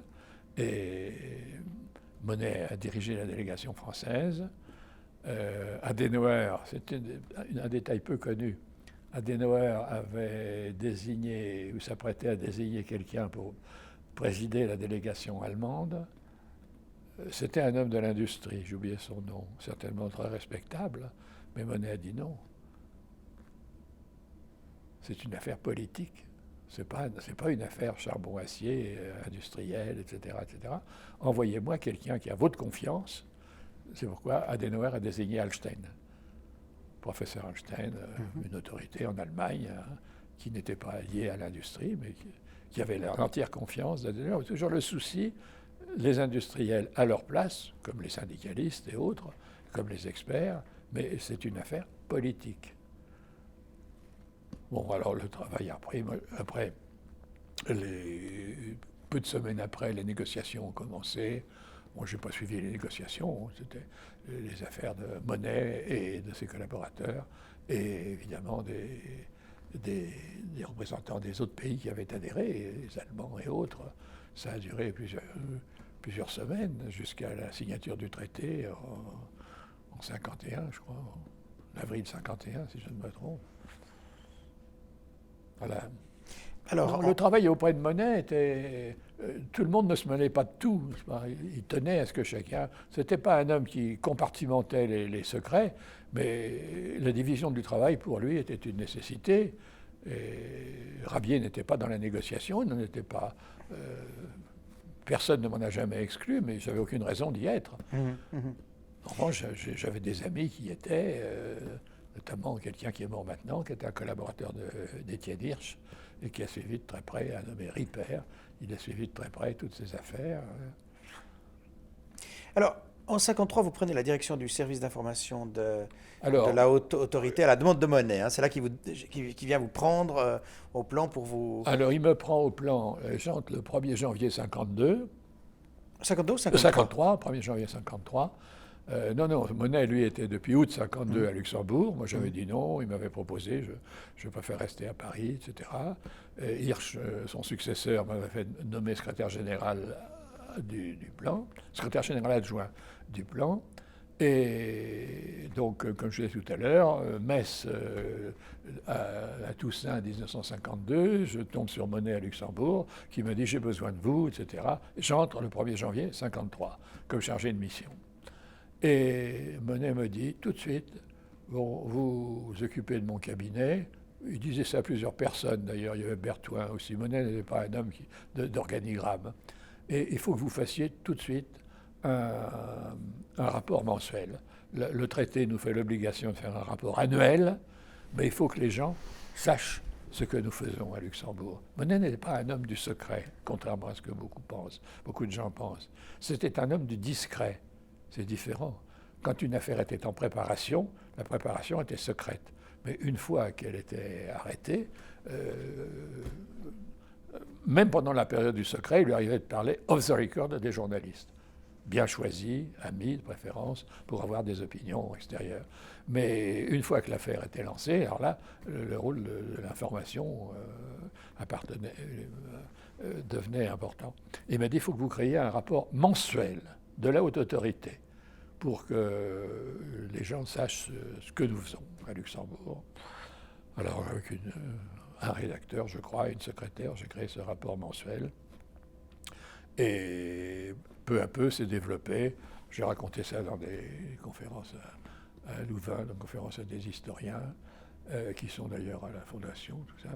et Monet a dirigé la délégation française. Adenauer, c'était un détail peu connu, Adenauer avait désigné, ou s'apprêtait à désigner quelqu'un pour présider la délégation allemande. C'était un homme de l'industrie, j'ai oublié son nom, certainement très respectable, mais Monet a dit non. C'est une affaire politique, c'est pas une affaire charbon-acier, industrielle, etc., etc. Envoyez-moi quelqu'un qui a votre confiance. C'est pourquoi Adenauer a désigné Hallstein, professeur Hallstein, une autorité en Allemagne, qui n'était pas liée à l'industrie, mais qui avait l'entière confiance d'Adenauer. Toujours le souci, les industriels à leur place, comme les syndicalistes et autres, comme les experts, mais c'est une affaire politique. Bon, alors le travail après peu de semaines après, les négociations ont commencé. Bon, je n'ai pas suivi les négociations, c'était les affaires de Monet et de ses collaborateurs, et évidemment des représentants des autres pays qui avaient adhéré, les Allemands et autres. Ça a duré plusieurs semaines jusqu'à la signature du traité en 51, je crois, en avril 51, si je ne me trompe. Voilà. Alors, Non, le travail auprès de Monet était... tout le monde ne se mêlait pas de tout. Il tenait à ce que chacun... C'était pas un homme qui compartimentait les secrets, mais la division du travail, pour lui, était une nécessité. Et Rabier n'était pas dans la négociation, il n'en était pas... personne ne m'en a jamais exclu, mais j'avais aucune raison d'y être. En revanche, j'avais des amis qui y étaient, notamment quelqu'un qui est mort maintenant, qui était un collaborateur d'Étienne Hirsch, et qui a suivi de très près, un nommé Ripper, il a suivi de très près toutes ces affaires. alors, en 1953, vous prenez la direction du service d'information de Alors, la haute autorité à la demande de Monet. Hein. C'est là qui vient vous prendre au plan pour vous... alors, il me prend au plan, j'entre le 1er janvier 52, 52 ou 53 53, 1er janvier 53. Non, Monet, lui, était depuis août 52 à Luxembourg. Moi, j'avais dit non. Il m'avait proposé, je préfère rester à Paris, etc. Hirsch, son successeur, m'avait fait nommer secrétaire général du plan, secrétaire général adjoint du plan. Et donc, comme je disais tout à l'heure, Metz, à Toussaint 1952, je tombe sur Monet à Luxembourg, qui me dit j'ai besoin de vous, etc. J'entre le 1er janvier 1953 comme chargé de mission. Et Monet me dit tout de suite, bon, vous vous occupez de mon cabinet. Il disait ça à plusieurs personnes, d'ailleurs, il y avait Berthoin aussi. Monet n'était pas un homme d'organigramme. Et il faut que vous fassiez tout de suite un rapport mensuel. Le traité nous fait l'obligation de faire un rapport annuel, mais il faut que les gens sachent ce que nous faisons à Luxembourg. Monet n'était pas un homme du secret, contrairement à ce que beaucoup de gens pensent. C'était un homme du discret. C'est différent. Quand une affaire était en préparation, la préparation était secrète. Mais une fois qu'elle était arrêtée, même pendant la période du secret, il lui arrivait de parler off the record des journalistes. Bien choisis, amis de préférence, pour avoir des opinions extérieures. Mais une fois que l'affaire était lancée, alors là, le rôle de l'information devenait important. Il m'a dit, il faut que vous créiez un rapport mensuel de la haute autorité pour que les gens sachent ce que nous faisons à Luxembourg. Alors, avec un rédacteur, je crois, et une secrétaire, j'ai créé ce rapport mensuel. Et peu à peu, c'est développé. J'ai raconté ça dans des conférences à Louvain, dans des conférences à des historiens, qui sont d'ailleurs à la Fondation, tout ça.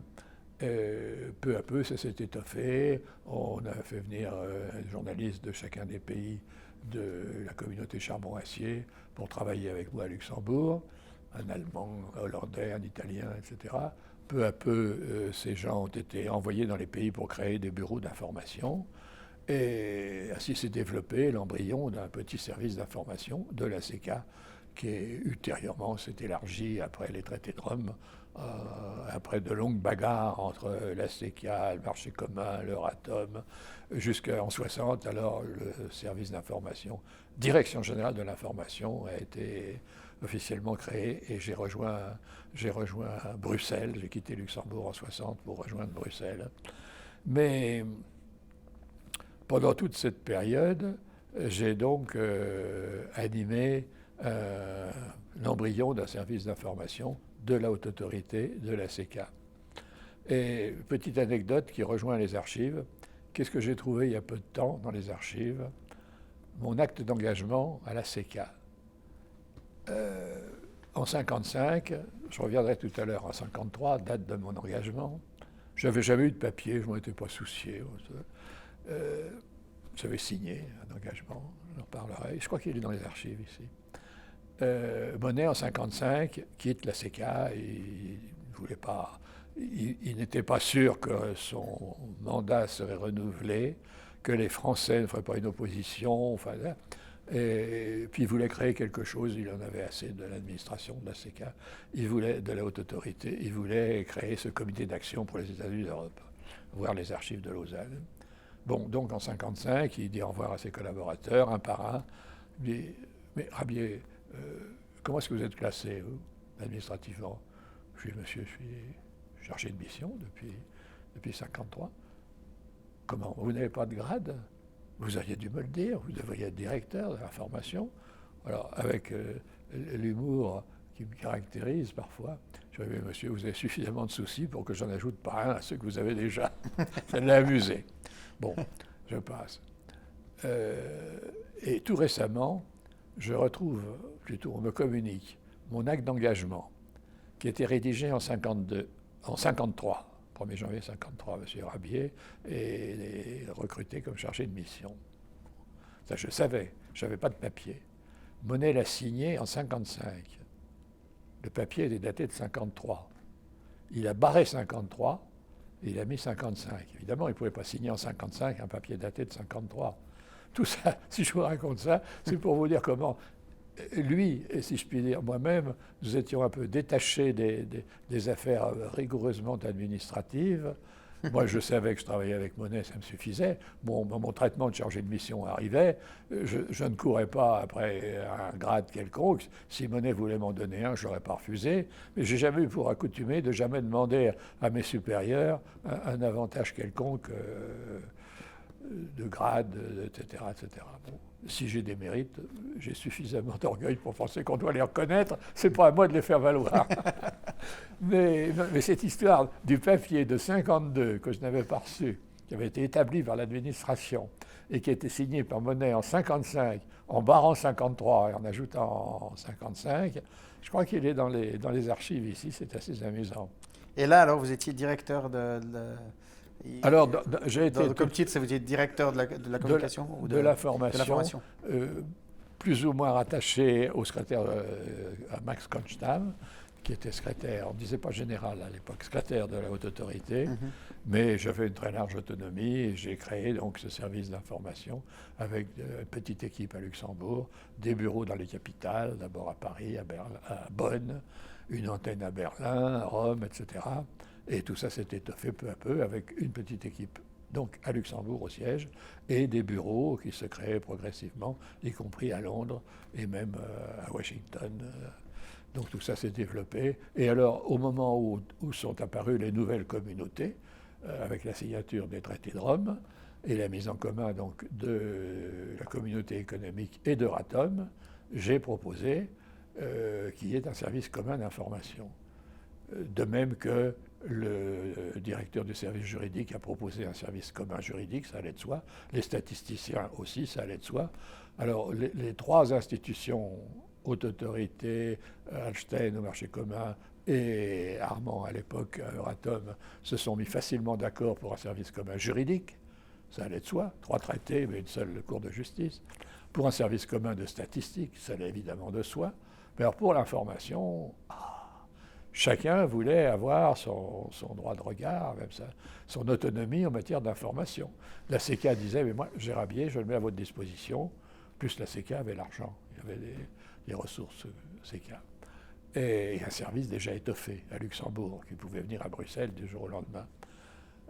Peu à peu, ça s'est étoffé. On a fait venir un journaliste de chacun des pays de la communauté charbon-acier pour travailler avec moi à Luxembourg, un Allemand, un Hollandais, un Italien, etc. Peu à peu, ces gens ont été envoyés dans les pays pour créer des bureaux d'information. Et ainsi s'est développé l'embryon d'un petit service d'information de la CECA qui ultérieurement s'est élargi après les traités de Rome, après de longues bagarres entre la CECA, le marché commun, l'Euratom, jusqu'en 60, alors le service d'information, Direction générale de l'information, a été officiellement créé et j'ai rejoint Bruxelles, j'ai quitté Luxembourg en 60 pour rejoindre Bruxelles. Mais pendant toute cette période, j'ai donc animé l'embryon d'un service d'information de la haute autorité de la CECA. Et petite anecdote qui rejoint les archives, qu'est-ce que j'ai trouvé il y a peu de temps dans les archives? Mon acte d'engagement à la CECA. En 1955, je reviendrai tout à l'heure en 1953, date de mon engagement, je n'avais jamais eu de papier, je ne m'en étais pas soucié. J'avais signé un engagement, j'en parlerai, je crois qu'il est dans les archives ici. Monet, en 1955, quitte la CECA, il n'était pas sûr que son mandat serait renouvelé, que les Français ne feraient pas une opposition, enfin, et puis il voulait créer quelque chose, il en avait assez de l'administration de la CECA, il voulait de la haute autorité, il voulait créer ce comité d'action pour les États-Unis d'Europe, voir les archives de Lausanne. Bon, donc en 1955, il dit au revoir à ses collaborateurs, un par un. Il dit, mais Rabier, comment est-ce que vous êtes classé, vous, administrativement? Je dis, monsieur, je suis chargé de mission depuis 1953. Comment? Vous n'avez pas de grade? Vous auriez dû me le dire, vous devriez être directeur de l'information. Alors, avec l'humour qui me caractérise parfois. Je dis, mais monsieur, vous avez suffisamment de soucis pour que j'en ajoute pas un à ceux que vous avez déjà. Ça l'a amusé. Bon, je passe. Et tout récemment, je retrouve, plutôt on me communique, mon acte d'engagement, qui était rédigé en 53, 1er janvier 53, M. Rabier est recruté comme chargé de mission. Ça, je savais, je n'avais pas de papier. Monet l'a signé en 55. Le papier est daté de 53. Il a barré 53 et il a mis 55. Évidemment, il ne pouvait pas signer en 55 un papier daté de 53. Tout ça, si je vous raconte ça, c'est pour vous dire comment lui, et si je puis dire moi-même, nous étions un peu détachés des affaires rigoureusement administratives. Moi, je savais que je travaillais avec Monet, ça me suffisait. Mon traitement de chargé de mission arrivait. Je ne courais pas après un grade quelconque. Si Monet voulait m'en donner un, je n'aurais pas refusé. Mais je n'ai jamais eu pour accoutumé de jamais demander à mes supérieurs un avantage quelconque de grade, etc. etc. Bon, si j'ai des mérites, j'ai suffisamment d'orgueil pour penser qu'on doit les reconnaître. Ce n'est pas à moi de les faire valoir. mais cette histoire du papier de 52 que je n'avais pas reçu, qui avait été établi par l'administration et qui a été signé par Monet en 55, en barrant 53 et en ajoutant 55, je crois qu'il est dans les archives ici. C'est assez amusant. Et là, alors, vous étiez directeur Alors, j'ai été... Comme titre, ça vous êtes directeur de la communication ou de la formation, plus ou moins rattaché au secrétaire, à Max Constam, qui était secrétaire, on ne disait pas général à l'époque, secrétaire de la haute autorité, mais j'avais une très large autonomie et j'ai créé donc ce service d'information avec une petite équipe à Luxembourg, des bureaux dans les capitales, d'abord à Paris, à Bonn, une antenne à Berlin, à Rome, etc. Et tout ça s'est étoffé peu à peu avec une petite équipe, donc à Luxembourg au siège, et des bureaux qui se créaient progressivement, y compris à Londres et même à Washington. Donc tout ça s'est développé. Et alors, au moment où sont apparues les nouvelles communautés, avec la signature des traités de Rome et la mise en commun donc de la communauté économique et d'Euratom, j'ai proposé qu'il y ait un service commun d'information. De même que le directeur du service juridique a proposé un service commun juridique, ça allait de soi. Les statisticiens aussi, ça allait de soi. Alors, les trois institutions, haute autorité, Hallstein au marché commun et Armand à l'époque, Euratom, se sont mis facilement d'accord pour un service commun juridique. Ça allait de soi. 3 traités, mais une seule cour de justice. Pour un service commun de statistique, ça allait évidemment de soi. Mais alors pour l'information, chacun voulait avoir son droit de regard, même son autonomie en matière d'information. La CK disait, mais moi, j'ai Rabier, je le mets à votre disposition. Plus la CK avait l'argent, il y avait des ressources CK. Et un service déjà étoffé à Luxembourg, qui pouvait venir à Bruxelles du jour au lendemain.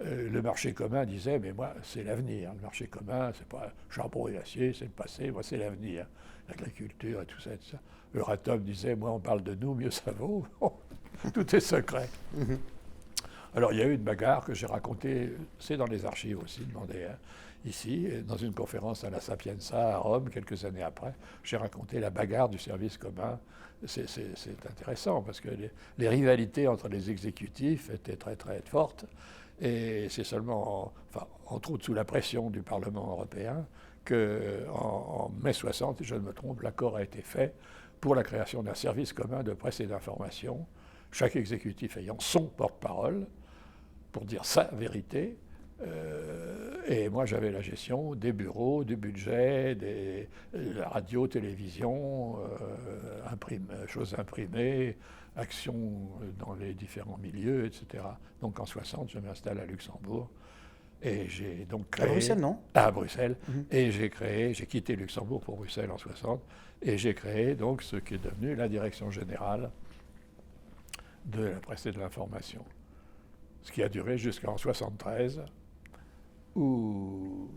Le marché commun disait, mais moi, c'est l'avenir. Le marché commun, c'est pas charbon et acier, c'est le passé, moi, c'est l'avenir. L'agriculture et tout ça, tout ça. Euratom disait, moi, on parle de nous, mieux ça vaut. Tout est secret. Alors, il y a eu une bagarre que j'ai racontée, c'est dans les archives aussi, demandez, hein, ici, dans une conférence à la Sapienza, à Rome, quelques années après, j'ai raconté la bagarre du service commun. C'est intéressant, parce que les rivalités entre les exécutifs étaient très, très fortes. Et c'est seulement, entre autres sous la pression du Parlement européen, qu'en mai 60, si je ne me trompe, l'accord a été fait pour la création d'un service commun de presse et d'information, chaque exécutif ayant son porte-parole pour dire sa vérité. Et moi, j'avais la gestion des bureaux, du budget, la radio, télévision, choses imprimées, actions dans les différents milieux, etc. Donc en 60, je m'installe à Luxembourg. Et j'ai donc créé... À Bruxelles, non? À Bruxelles. Et j'ai quitté Luxembourg pour Bruxelles en 60. Et j'ai créé donc ce qui est devenu la direction générale de la presse et de l'information. Ce qui a duré jusqu'en 73, où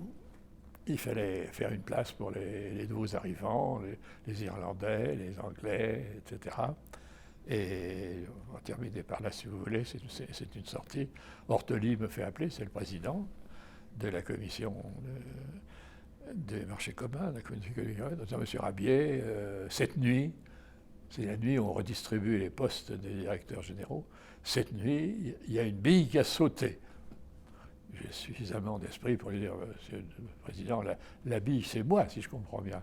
il fallait faire une place pour les nouveaux arrivants, les Irlandais, les Anglais, etc. Et on va terminer par là, si vous voulez, c'est une sortie. Ortoli me fait appeler, c'est le président de la commission des marchés communs, la communauté économique, Monsieur Rabier, cette nuit, c'est la nuit où on redistribue les postes des directeurs généraux. Cette nuit, il y a une bille qui a sauté. J'ai suffisamment d'esprit pour lui dire, Monsieur le Président, la bille, c'est moi, si je comprends bien.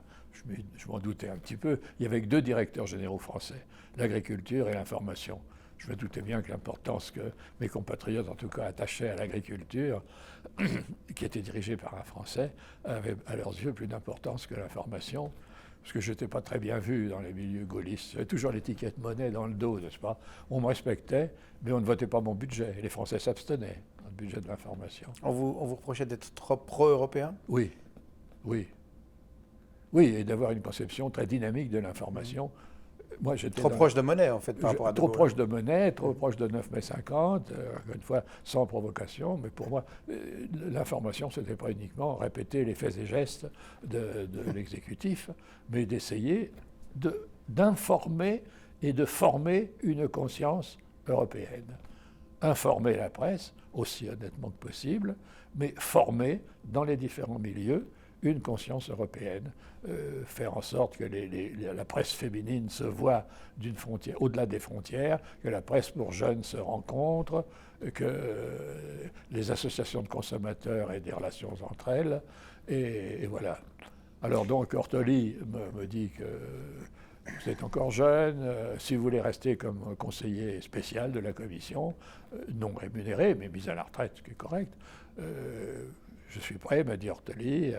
Je m'en doutais un petit peu. Il y avait que 2 directeurs généraux français, l'agriculture et l'information. Je me doutais bien que l'importance que mes compatriotes, en tout cas, attachaient à l'agriculture, qui était dirigée par un Français, avait à leurs yeux plus d'importance que l'information, parce que je n'étais pas très bien vu dans les milieux gaullistes. J'avais toujours l'étiquette monnaie dans le dos, n'est-ce pas? On me respectait, mais on ne votait pas mon budget. Et les Français s'abstenaient dans le budget de l'information. On vous reprochait d'être trop pro-européen? Oui, oui. Oui, et d'avoir une conception très dynamique de l'information. Moi, j'étais trop proche de Monnet, en fait, par rapport à De trop Gaulle. proche de Monnet, trop proche de 9 mai 50, encore une fois, sans provocation, mais pour moi, l'information, ce n'était pas uniquement répéter les faits et gestes de l'exécutif, mais d'essayer d'informer et de former une conscience européenne. Informer la presse, aussi honnêtement que possible, mais former dans les différents milieux une conscience européenne, faire en sorte que la presse féminine se voit d'une frontière, au-delà des frontières, que la presse pour jeunes se rencontre, que les associations de consommateurs aient des relations entre elles, et voilà. Alors donc Ortoli me dit que vous êtes encore jeune, si vous voulez rester comme conseiller spécial de la commission, non rémunéré, mais mis à la retraite, ce qui est correct, je suis prêt, m'a dit Ortoli,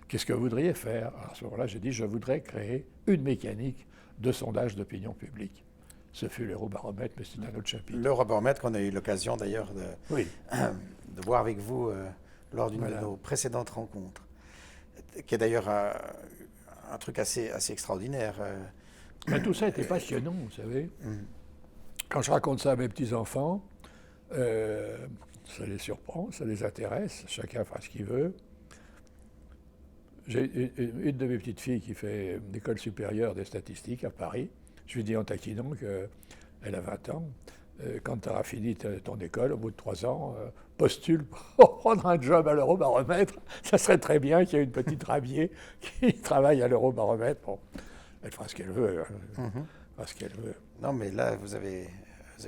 qu'est-ce que vous voudriez faire? Alors à ce moment-là, j'ai dit, je voudrais créer une mécanique de sondage d'opinion publique. Ce fut l'Eurobaromètre, mais c'est un autre chapitre. L'Eurobaromètre qu'on a eu l'occasion d'ailleurs oui. de voir avec vous lors d'une de nos précédentes rencontres, qui est d'ailleurs un truc assez extraordinaire. Mais tout ça était passionnant, vous savez. Quand je raconte ça à mes petits-enfants, ça les surprend, ça les intéresse, chacun fera ce qu'il veut. J'ai une de mes petites filles qui fait une école supérieure des statistiques à Paris. Je lui dis en taquinant qu'elle a 20 ans. Quand tu auras fini ton école, au bout de 3 ans, postule pour prendre un job à l'Eurobaromètre. Ça serait très bien qu'il y ait une petite rabier qui travaille à l'Eurobaromètre. Bon, elle fera ce qu'elle veut. Fera ce qu'elle veut. Non, mais là, vous avez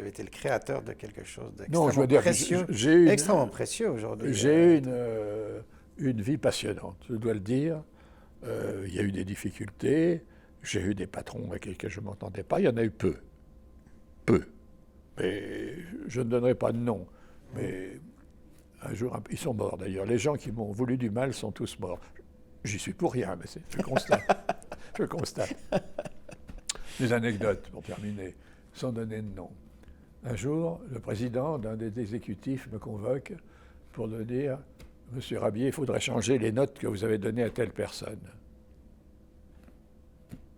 été le créateur de quelque chose d'extrêmement précieux. Extrêmement précieux aujourd'hui. J'ai une vie passionnante, je dois le dire. Il y a eu des difficultés. J'ai eu des patrons avec lesquels je ne m'entendais pas. Il y en a eu peu. Peu. Mais je ne donnerai pas de nom. Mais un jour, ils sont morts d'ailleurs. Les gens qui m'ont voulu du mal sont tous morts. J'y suis pour rien, mais je constate. Je constate. Des anecdotes, pour terminer, sans donner de nom. Un jour, le président d'un des exécutifs me convoque pour le dire « Monsieur Rabier, il faudrait changer les notes que vous avez données à telle personne. »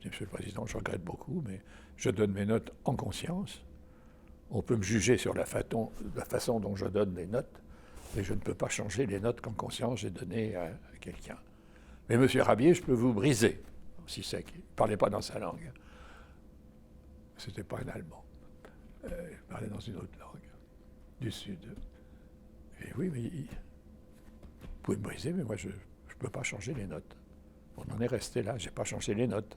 Je dis « Monsieur le Président, je regrette beaucoup, mais je donne mes notes en conscience. On peut me juger sur la façon dont je donne les notes, mais je ne peux pas changer les notes qu'en conscience j'ai données à quelqu'un. Mais Monsieur Rabier, je peux vous briser. » Si sec, il ne parlait pas dans sa langue. Ce n'était pas un Allemand. Il parlait dans une autre langue, du Sud. Et oui, mais vous pouvez me briser, mais moi, je ne peux pas changer les notes. On en est resté là, je n'ai pas changé les notes.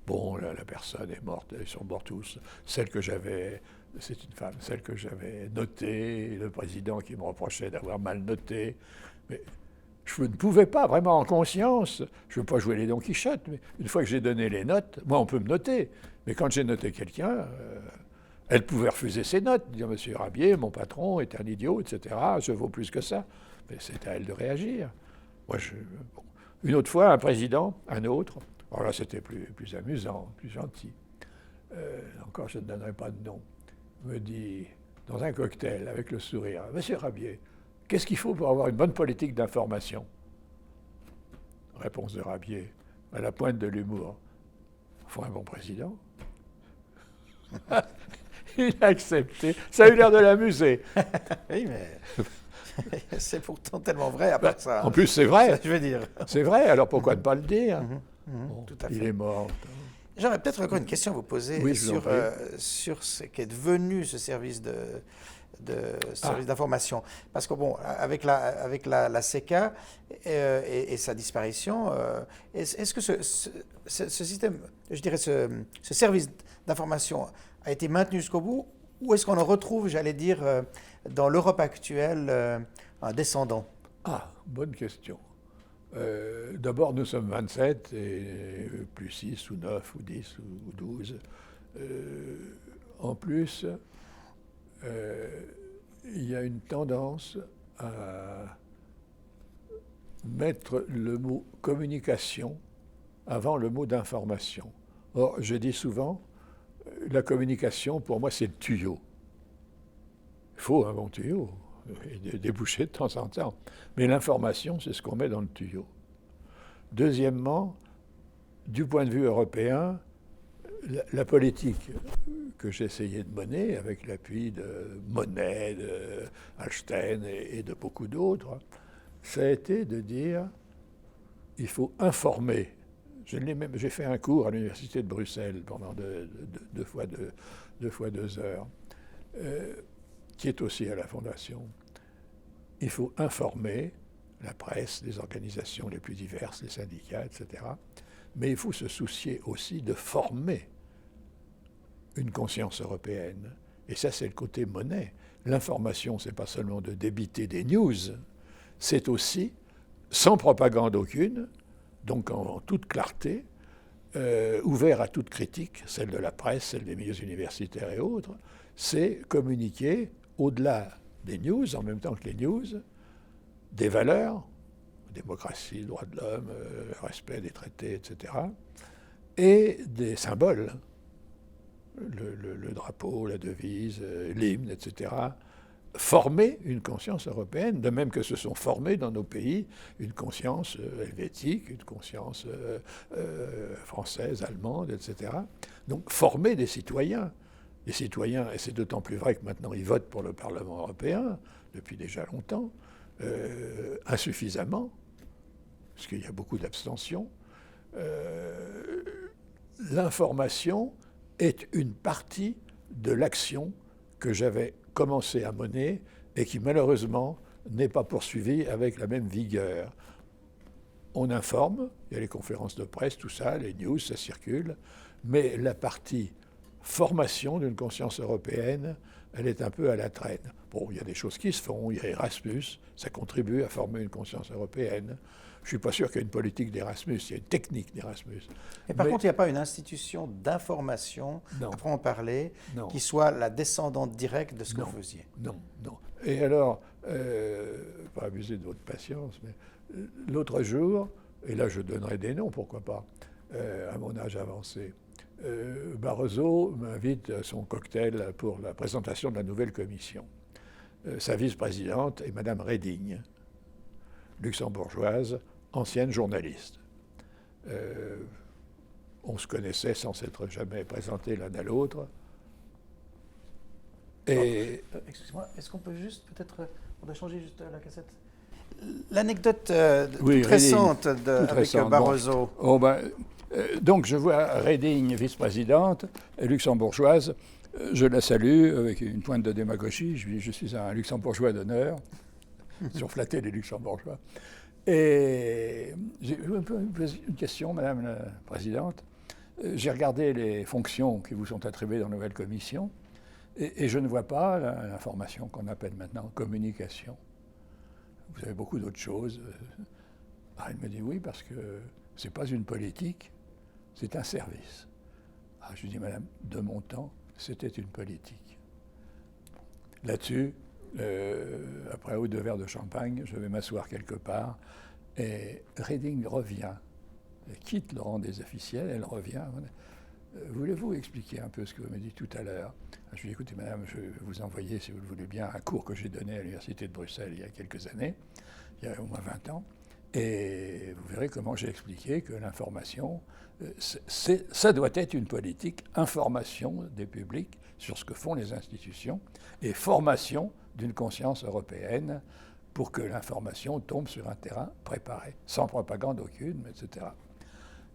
Bon, la personne est morte, ils sont morts tous. Celle que j'avais, c'est une femme, celle que j'avais notée, le président qui me reprochait d'avoir mal noté. Mais je ne pouvais pas, vraiment en conscience, je ne veux pas jouer les Don Quichotte, mais une fois que j'ai donné les notes, moi on peut me noter. Mais quand j'ai noté quelqu'un, elle pouvait refuser ses notes, dire « Monsieur Rabier, mon patron est un idiot, etc. Je vaux plus que ça. » Mais c'est à elle de réagir. Moi, bon. Une autre fois, un président, un autre, alors là c'était plus amusant, plus gentil, encore je ne donnerai pas de nom, me dit, dans un cocktail, avec le sourire, « Monsieur Rabier, qu'est-ce qu'il faut pour avoir une bonne politique d'information ?» Réponse de Rabier, à la pointe de l'humour, « Il faut un bon président. » Il a accepté. Ça a eu l'air de l'amuser. Oui, mais c'est pourtant tellement vrai à part ça. En plus, c'est vrai. Ça, je veux dire. C'est vrai, alors pourquoi ne pas le dire? Tout à fait. Il est mort. J'aurais peut-être encore une question à vous poser Oui, je vous en prie. sur ce qu'est devenu ce service service d'information. Parce que bon, avec la CECA et sa disparition, est-ce que ce système, je dirais ce service d'information a été maintenu jusqu'au bout, ou est-ce qu'on en retrouve, j'allais dire, dans l'Europe actuelle, un descendant? Ah, bonne question. D'abord, nous sommes 27, et plus 6 ou 9 ou 10 ou 12. En plus, il y a une tendance à mettre le mot communication avant le mot d'information. Or, je dis souvent, la communication, pour moi, c'est le tuyau. Il faut un bon tuyau, et déboucher de temps en temps. Mais l'information, c'est ce qu'on met dans le tuyau. Deuxièmement, du point de vue européen, la politique que j'ai essayé de mener, avec l'appui de Monnet, de Hallstein et de beaucoup d'autres, ça a été de dire il faut informer. J'ai fait un cours à l'université de Bruxelles pendant deux fois 2 heures, qui est aussi à la Fondation. Il faut informer la presse, les organisations les plus diverses, les syndicats, etc. Mais il faut se soucier aussi de former une conscience européenne. Et ça, c'est le côté Monnet. L'information, ce n'est pas seulement de débiter des news, c'est aussi, sans propagande aucune, donc en toute clarté, ouvert à toute critique, celle de la presse, celle des milieux universitaires et autres, c'est communiquer au-delà des news, en même temps que les news, des valeurs, démocratie, droits de l'homme, respect des traités, etc., et des symboles, le drapeau, la devise, l'hymne, etc., former une conscience européenne, de même que se sont formés dans nos pays une conscience helvétique, une conscience française, allemande, etc. Donc former des citoyens. Les citoyens, et c'est d'autant plus vrai que maintenant ils votent pour le Parlement européen, depuis déjà longtemps, insuffisamment, parce qu'il y a beaucoup d'abstention. L'information est une partie de l'action que j'avais commencé à mener et qui malheureusement n'est pas poursuivie avec la même vigueur. On informe, il y a les conférences de presse, tout ça, les news, ça circule, mais la partie formation d'une conscience européenne, elle est un peu à la traîne. Bon, il y a des choses qui se font, il y a Erasmus, ça contribue à former une conscience européenne. Je ne suis pas sûr qu'il y ait une politique d'Erasmus, il y a une technique d'Erasmus. Mais par contre, il n'y a pas une institution d'information, après en parler, qui soit la descendante directe de ce que vous faisiez. Non. Et alors, pas abuser de votre patience, mais l'autre jour, et là je donnerai des noms, pourquoi pas, à mon âge avancé, Barroso m'invite à son cocktail pour la présentation de la nouvelle commission. Sa vice-présidente est Madame Reding, luxembourgeoise, ancienne journaliste. On se connaissait sans s'être jamais présentés l'un à l'autre. Et excusez-moi, est-ce qu'on peut juste peut-être, on doit changer juste la cassette. L'anecdote toute récente avec Barroso. Bon. Donc je vois Reding, vice-présidente, luxembourgeoise. Je la salue avec une pointe de démagogie. Je suis un luxembourgeois d'honneur, surflatter les luxembourgeois. Et j'ai une question, Madame la Présidente. J'ai regardé les fonctions qui vous sont attribuées dans la nouvelle commission et je ne vois pas l'information qu'on appelle maintenant communication. Vous avez beaucoup d'autres choses. Elle me dit oui, parce que ce n'est pas une politique, c'est un service. Je lui dis, Madame, de mon temps, c'était une politique. Là-dessus, après un ou 2 verres de champagne, je vais m'asseoir quelque part et Reding revient. Elle quitte le rang des officiels, elle revient. Voulez-vous expliquer un peu ce que vous m'avez dit tout à l'heure? Je lui ai dit, écoutez, madame, je vais vous envoyer, si vous le voulez bien, un cours que j'ai donné à l'université de Bruxelles il y a quelques années, il y a au moins 20 ans, et vous verrez comment j'ai expliqué que l'information, ça doit être une politique, information des publics sur ce que font les institutions, et formation d'une conscience européenne pour que l'information tombe sur un terrain préparé, sans propagande aucune, etc.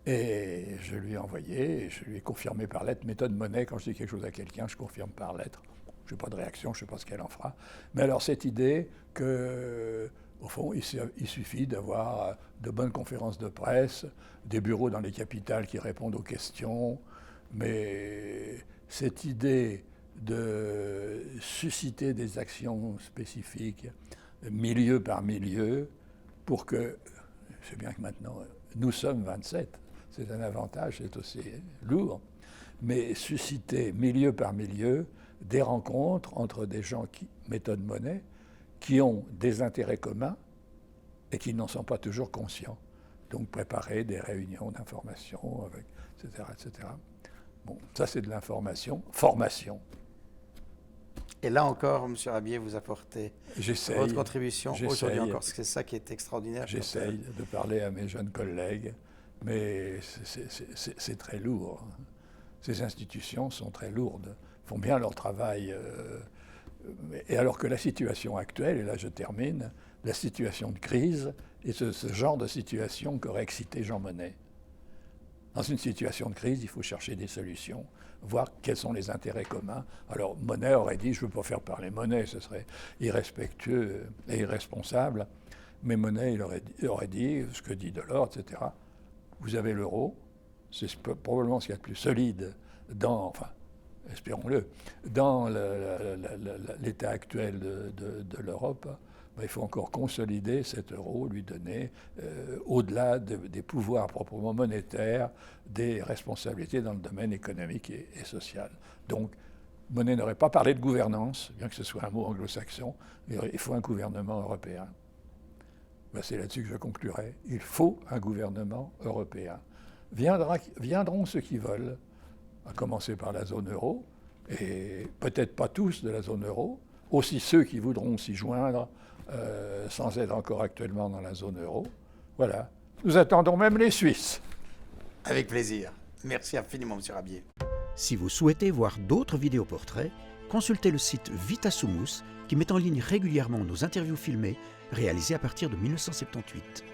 Et je lui ai envoyé, et je lui ai confirmé par lettre, méthode Monet, quand je dis quelque chose à quelqu'un, je confirme par lettre. Je n'ai pas de réaction, je ne sais pas ce qu'elle en fera. Mais alors cette idée que, au fond, il suffit d'avoir de bonnes conférences de presse, des bureaux dans les capitales qui répondent aux questions, mais cette idée de susciter des actions spécifiques, milieu par milieu, pour que, je sais bien que maintenant, nous sommes 27, c'est un avantage, c'est aussi lourd, mais susciter milieu par milieu des rencontres entre des gens qui, méthode Monet, qui ont des intérêts communs et qui n'en sont pas toujours conscients. Donc préparer des réunions d'information, etc., etc. Bon, ça c'est de l'information, formation. Et là encore, M. Rabier, vous apportez votre contribution aujourd'hui encore. C'est ça qui est extraordinaire. J'essaye de parler à mes jeunes collègues, mais c'est très lourd. Ces institutions sont très lourdes, font bien leur travail. Et alors que la situation actuelle, et là je termine, la situation de crise est ce genre de situation qu'aurait excité Jean Monnet. Dans une situation de crise, il faut chercher des solutions, voir quels sont les intérêts communs. Alors Monnet aurait dit, je ne veux pas faire parler Monnet, ce serait irrespectueux et irresponsable, mais Monnet il aurait dit, ce que dit Delors, etc., vous avez l'euro, c'est probablement ce qu'il y a de plus solide dans, enfin, espérons-le, dans l'état actuel de l'Europe. Il faut encore consolider cet euro, lui donner, au-delà des pouvoirs proprement monétaires, des responsabilités dans le domaine économique et social. Donc, Monnet n'aurait pas parlé de gouvernance, bien que ce soit un mot anglo-saxon, mais il faut un gouvernement européen. C'est là-dessus que je conclurai. Il faut un gouvernement européen. Viendront ceux qui veulent, à commencer par la zone euro, et peut-être pas tous de la zone euro, aussi ceux qui voudront s'y joindre sans être encore actuellement dans la zone euro. Voilà. Nous attendons même les Suisses. Avec plaisir. Merci infiniment, M. Rabier. Si vous souhaitez voir d'autres vidéoportraits, consultez le site Vitassumus qui met en ligne régulièrement nos interviews filmées réalisées à partir de 1978.